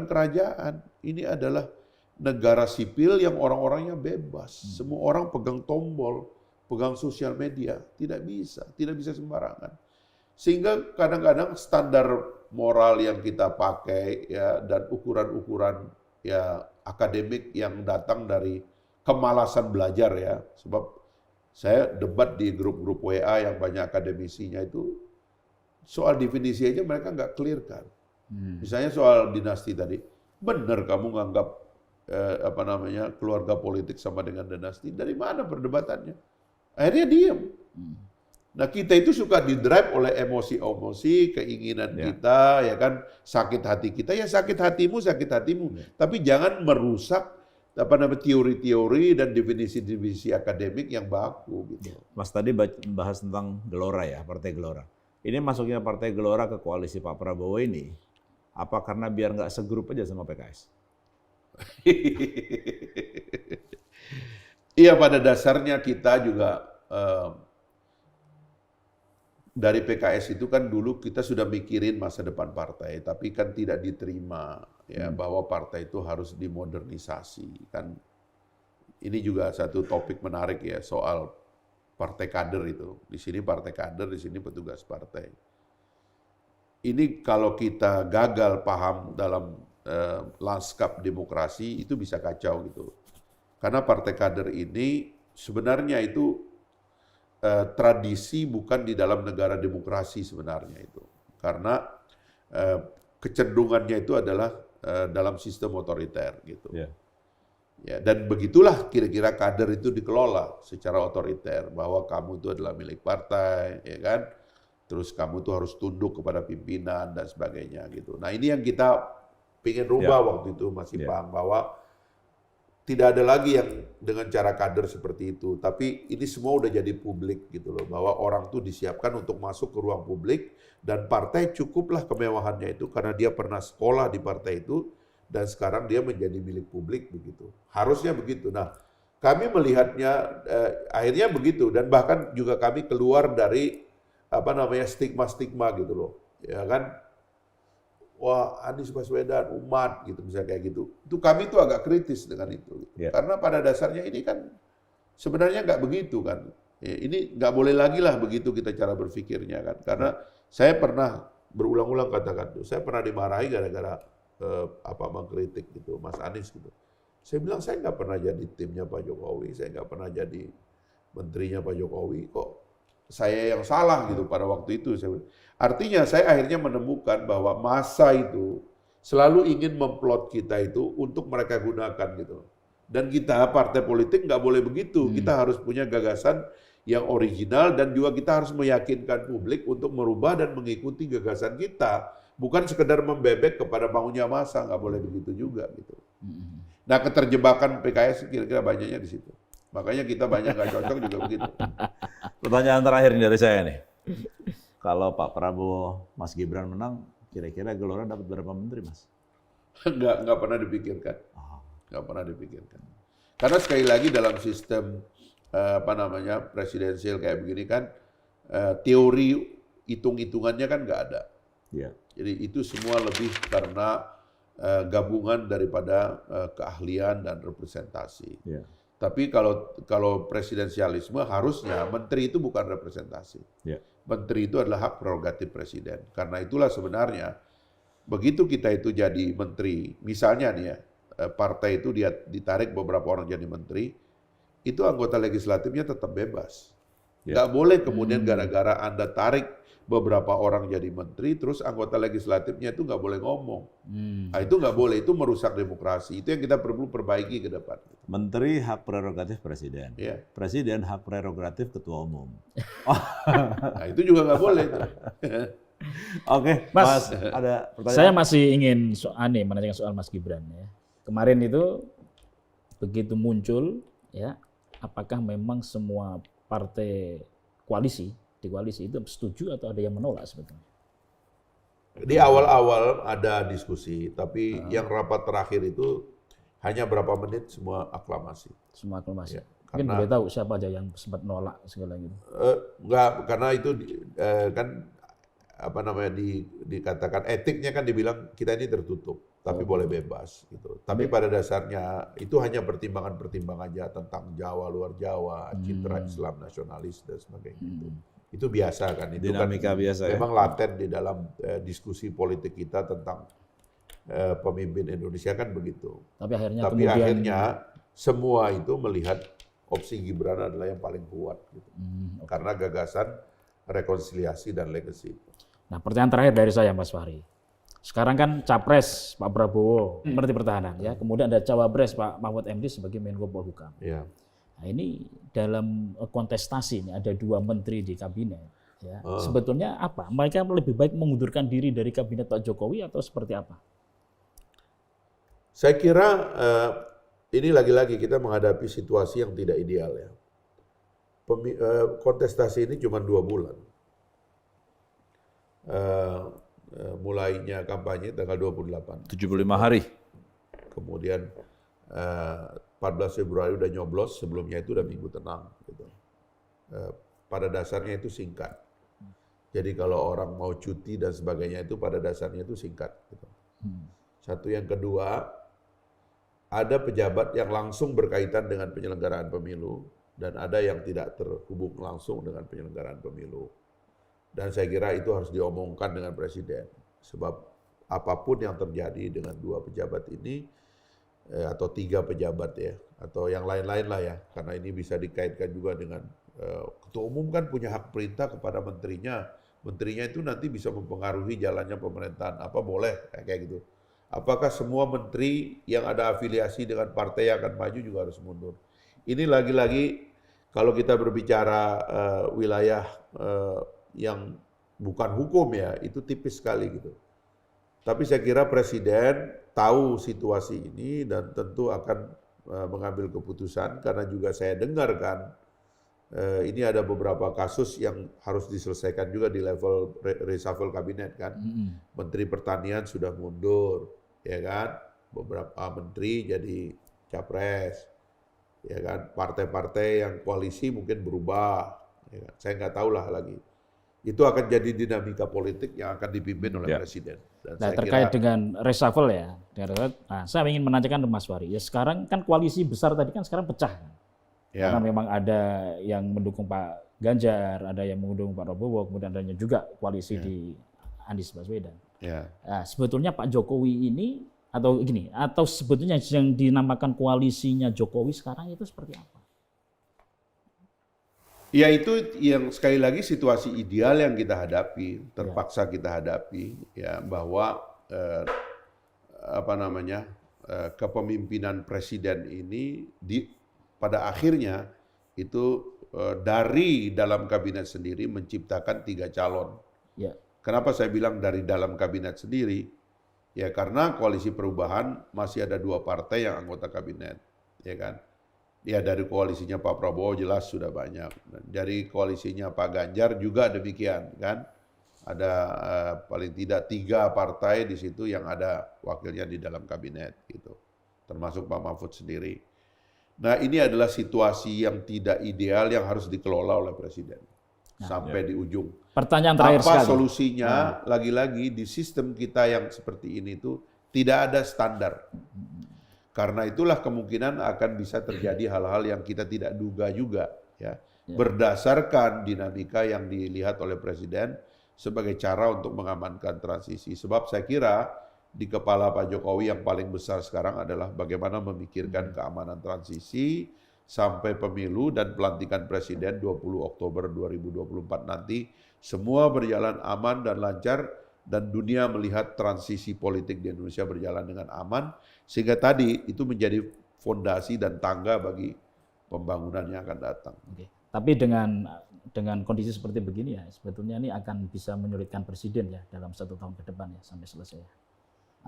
kerajaan. Ini adalah negara sipil yang orang-orangnya bebas. Semua orang pegang tombol. pegang sosial media, tidak bisa sembarangan. Sehingga kadang-kadang standar moral yang kita pakai ya dan ukuran-ukuran ya akademik yang datang dari kemalasan belajar ya. Sebab saya debat di grup-grup WA yang banyak akademisinya itu soal definisi aja mereka nggak clear kan. Misalnya soal dinasti tadi, benar kamu nganggap keluarga politik sama dengan dinasti? Dari mana perdebatannya? Akhirnya diam. Nah kita itu suka di-drive oleh emosi-emosi, keinginan kita, ya kan, sakit hati kita, ya sakit hatimu. Tapi jangan merusak teori-teori dan definisi-definisi akademik yang baku. Gitu. Mas tadi bahas tentang Gelora ya, Partai Gelora. Ini masuknya Partai Gelora ke koalisi Pak Prabowo ini, apa karena biar nggak segrup aja sama PKS? Iya, pada dasarnya kita juga dari PKS itu kan dulu kita sudah mikirin masa depan partai, tapi kan tidak diterima ya bahwa partai itu harus dimodernisasi. Kan ini juga satu topik menarik ya soal partai kader itu. Di sini partai kader, di sini petugas partai. Ini kalau kita gagal paham dalam lanskap demokrasi itu bisa kacau gitu. Karena partai kader ini sebenarnya itu tradisi bukan di dalam negara demokrasi sebenarnya itu. Karena kecenderungannya itu adalah dalam sistem otoriter gitu. Ya, dan begitulah kira-kira kader itu dikelola secara otoriter, bahwa kamu itu adalah milik partai, ya kan? Terus kamu tuh harus tunduk kepada pimpinan dan sebagainya gitu. Nah ini yang kita pengen rubah waktu itu Mas Ipang, bahwa tidak ada lagi yang dengan cara kader seperti itu. Tapi ini semua udah jadi publik gitu loh, bahwa orang tuh disiapkan untuk masuk ke ruang publik dan partai cukuplah kemewahannya itu karena dia pernah sekolah di partai itu dan sekarang dia menjadi milik publik begitu. Harusnya begitu. Nah kami melihatnya akhirnya begitu, dan bahkan juga kami keluar dari stigma-stigma gitu loh, ya kan? Wah, Anies Baswedan umat gitu, bisa kayak gitu. Itu kami tuh agak kritis dengan itu, karena pada dasarnya ini kan sebenarnya nggak begitu kan. Ya, ini nggak boleh lagi lah begitu kita cara berpikirnya kan. Karena saya pernah berulang-ulang katakan tuh, saya pernah dimarahi gara-gara mengkritik gitu, Mas Anies gitu. Saya bilang saya nggak pernah jadi timnya Pak Jokowi, saya nggak pernah jadi menterinya Pak Jokowi, kok saya yang salah gitu pada waktu itu. Artinya saya akhirnya menemukan bahwa massa itu selalu ingin memplot kita itu untuk mereka gunakan gitu. Dan kita partai politik nggak boleh begitu. Kita harus punya gagasan yang original dan juga kita harus meyakinkan publik untuk merubah dan mengikuti gagasan kita. Bukan sekedar membebek kepada maunya massa, nggak boleh begitu juga gitu. Nah keterjebakan PKS kira-kira banyaknya di situ. Makanya kita banyak nggak cocok juga begitu. Pertanyaan terakhir dari saya nih. Kalau Pak Prabowo, Mas Gibran menang, kira-kira Gelora dapat berapa menteri, Mas? Nggak pernah dipikirkan. Nggak pernah dipikirkan. Karena sekali lagi dalam sistem presidensial kayak begini kan, teori hitung-hitungannya kan nggak ada. Jadi itu semua lebih karena gabungan daripada keahlian dan representasi. Tapi kalau presidensialisme harusnya menteri itu bukan representasi. Menteri itu adalah hak prerogatif presiden. Karena itulah sebenarnya begitu kita itu jadi menteri, misalnya nih ya, partai itu dia ditarik beberapa orang jadi menteri, itu anggota legislatifnya tetap bebas. Nggak boleh kemudian gara-gara Anda tarik beberapa orang jadi menteri, terus anggota legislatifnya itu nggak boleh ngomong. Nah, itu nggak boleh, itu merusak demokrasi. Itu yang kita perlu perbaiki ke depan. Menteri hak prerogatif presiden. Presiden hak prerogatif ketua umum. Nah, itu juga nggak boleh. Oke, Mas, ada pertanyaan? Saya masih ingin menanyakan soal Mas Gibran ya. Kemarin itu begitu muncul ya, apakah memang semua partai di koalisi itu setuju atau ada yang menolak sebetulnya? Di awal-awal ada diskusi, tapi yang rapat terakhir itu hanya berapa menit semua aklamasi. Semua aklamasi. Mungkin boleh tahu siapa aja yang sempat menolak segala gitu? Enggak, karena itu kan dikatakan etiknya kan dibilang kita ini tertutup. tapi boleh bebas gitu. Tapi pada dasarnya itu hanya pertimbangan-pertimbangan aja tentang Jawa, luar Jawa, citra Islam nasionalis dan sebagainya itu. Itu biasa kan, itu dinamika kan biasa memang laten di dalam diskusi politik kita tentang pemimpin Indonesia kan begitu. Tapi akhirnya semua itu melihat opsi Gibran adalah yang paling kuat gitu. Karena gagasan rekonsiliasi dan legacy. Nah, pertanyaan terakhir dari saya, Mas Fahri. Sekarang kan capres Pak Prabowo Menteri Pertahanan, ya. Kemudian ada cawapres Pak Mahfud MD sebagai Menko Polhukam. Ya. Nah, ini dalam kontestasi ini ada 2 menteri di kabinet. Ya. Sebetulnya apa? Mereka lebih baik mengundurkan diri dari kabinet Pak Jokowi atau seperti apa? Saya kira ini lagi-lagi kita menghadapi situasi yang tidak ideal ya. Kontestasi ini cuma 2 bulan. Mulainya kampanye tanggal 28. 75 hari. Kemudian 14 Februari udah nyoblos, sebelumnya itu udah minggu tenang. Gitu. Pada dasarnya itu singkat. Jadi kalau orang mau cuti dan sebagainya itu pada dasarnya itu singkat. Gitu. Satu, yang kedua, ada pejabat yang langsung berkaitan dengan penyelenggaraan pemilu dan ada yang tidak terhubung langsung dengan penyelenggaraan pemilu. Dan saya kira itu harus diomongkan dengan Presiden. Sebab apapun yang terjadi dengan 2 pejabat ini, atau 3 pejabat ya, atau yang lain-lain lah ya, karena ini bisa dikaitkan juga dengan Ketua Umum kan punya hak perintah kepada menterinya. Menterinya itu nanti bisa mempengaruhi jalannya pemerintahan. Apa boleh kayak gitu. Apakah semua menteri yang ada afiliasi dengan partai yang akan maju juga harus mundur? Ini lagi-lagi kalau kita berbicara wilayah yang bukan hukum ya, itu tipis sekali gitu. Tapi saya kira Presiden tahu situasi ini dan tentu akan mengambil keputusan, karena juga saya dengarkan ini ada beberapa kasus yang harus diselesaikan juga di level reshuffle kabinet kan. Menteri Pertanian sudah mundur, ya kan? Beberapa menteri jadi capres, ya kan? Partai-partai yang koalisi mungkin berubah, ya kan? Saya nggak tahu lah lagi. Itu akan jadi dinamika politik yang akan dipimpin oleh Presiden. Dan nah, saya terkait kira, dengan reshuffle ya, nah, saya ingin menanyakan ke Mas Fahri. Ya sekarang kan koalisi besar tadi kan sekarang pecah. ya. Karena memang ada yang mendukung Pak Ganjar, ada yang mendukung Pak Prabowo, kemudian ada juga koalisi di Anies Baswedan. Ya. Nah, sebetulnya Pak Jokowi ini atau sebetulnya yang dinamakan koalisinya Jokowi sekarang itu seperti apa? Ya itu yang sekali lagi situasi ideal yang kita hadapi, terpaksa kita hadapi, ya bahwa kepemimpinan Presiden ini pada akhirnya itu dari dalam kabinet sendiri menciptakan 3 calon. Ya. Kenapa saya bilang dari dalam kabinet sendiri? Ya karena koalisi perubahan masih ada 2 partai yang anggota kabinet, ya kan? Ya dari koalisinya Pak Prabowo jelas sudah banyak. Dari koalisinya Pak Ganjar juga demikian kan. Ada paling tidak 3 partai di situ yang ada wakilnya di dalam kabinet gitu. Termasuk Pak Mahfud sendiri. Nah ini adalah situasi yang tidak ideal yang harus dikelola oleh Presiden. Sampai di ujung. Pertanyaan terakhir sekali. Apa solusinya? Lagi-lagi di sistem kita yang seperti ini tuh tidak ada standar. Karena itulah kemungkinan akan bisa terjadi hal-hal yang kita tidak duga juga, ya. Berdasarkan dinamika yang dilihat oleh Presiden sebagai cara untuk mengamankan transisi. Sebab saya kira di kepala Pak Jokowi yang paling besar sekarang adalah bagaimana memikirkan keamanan transisi sampai pemilu dan pelantikan Presiden 20 Oktober 2024 nanti semua berjalan aman dan lancar. Dan dunia melihat transisi politik di Indonesia berjalan dengan aman, sehingga tadi itu menjadi fondasi dan tangga bagi pembangunan yang akan datang. Oke. Tapi dengan kondisi seperti begini ya, sebetulnya ini akan bisa menyulitkan Presiden ya dalam 1 tahun ke depan ya sampai selesai.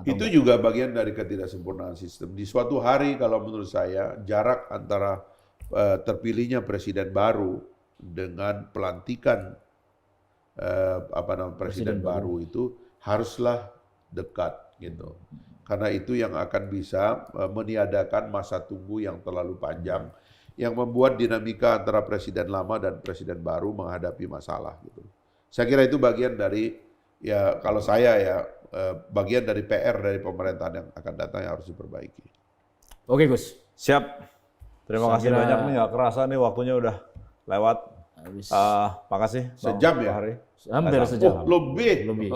Itu juga bagian dari ketidaksempurnaan sistem. Di suatu hari kalau menurut saya jarak antara terpilihnya Presiden baru dengan pelantikan Presiden baru itu haruslah dekat gitu. Karena itu yang akan bisa meniadakan masa tunggu yang terlalu panjang yang membuat dinamika antara presiden lama dan presiden baru menghadapi masalah gitu. Saya kira itu bagian dari ya kalau saya ya bagian dari PR dari pemerintahan yang akan datang yang harus diperbaiki. Oke Gus. Siap. Terima kasih banyak nih, nggak kerasa nih waktunya udah lewat. Makasih. Sejam ya? Hari. Hampir sejam. Oh, lebih.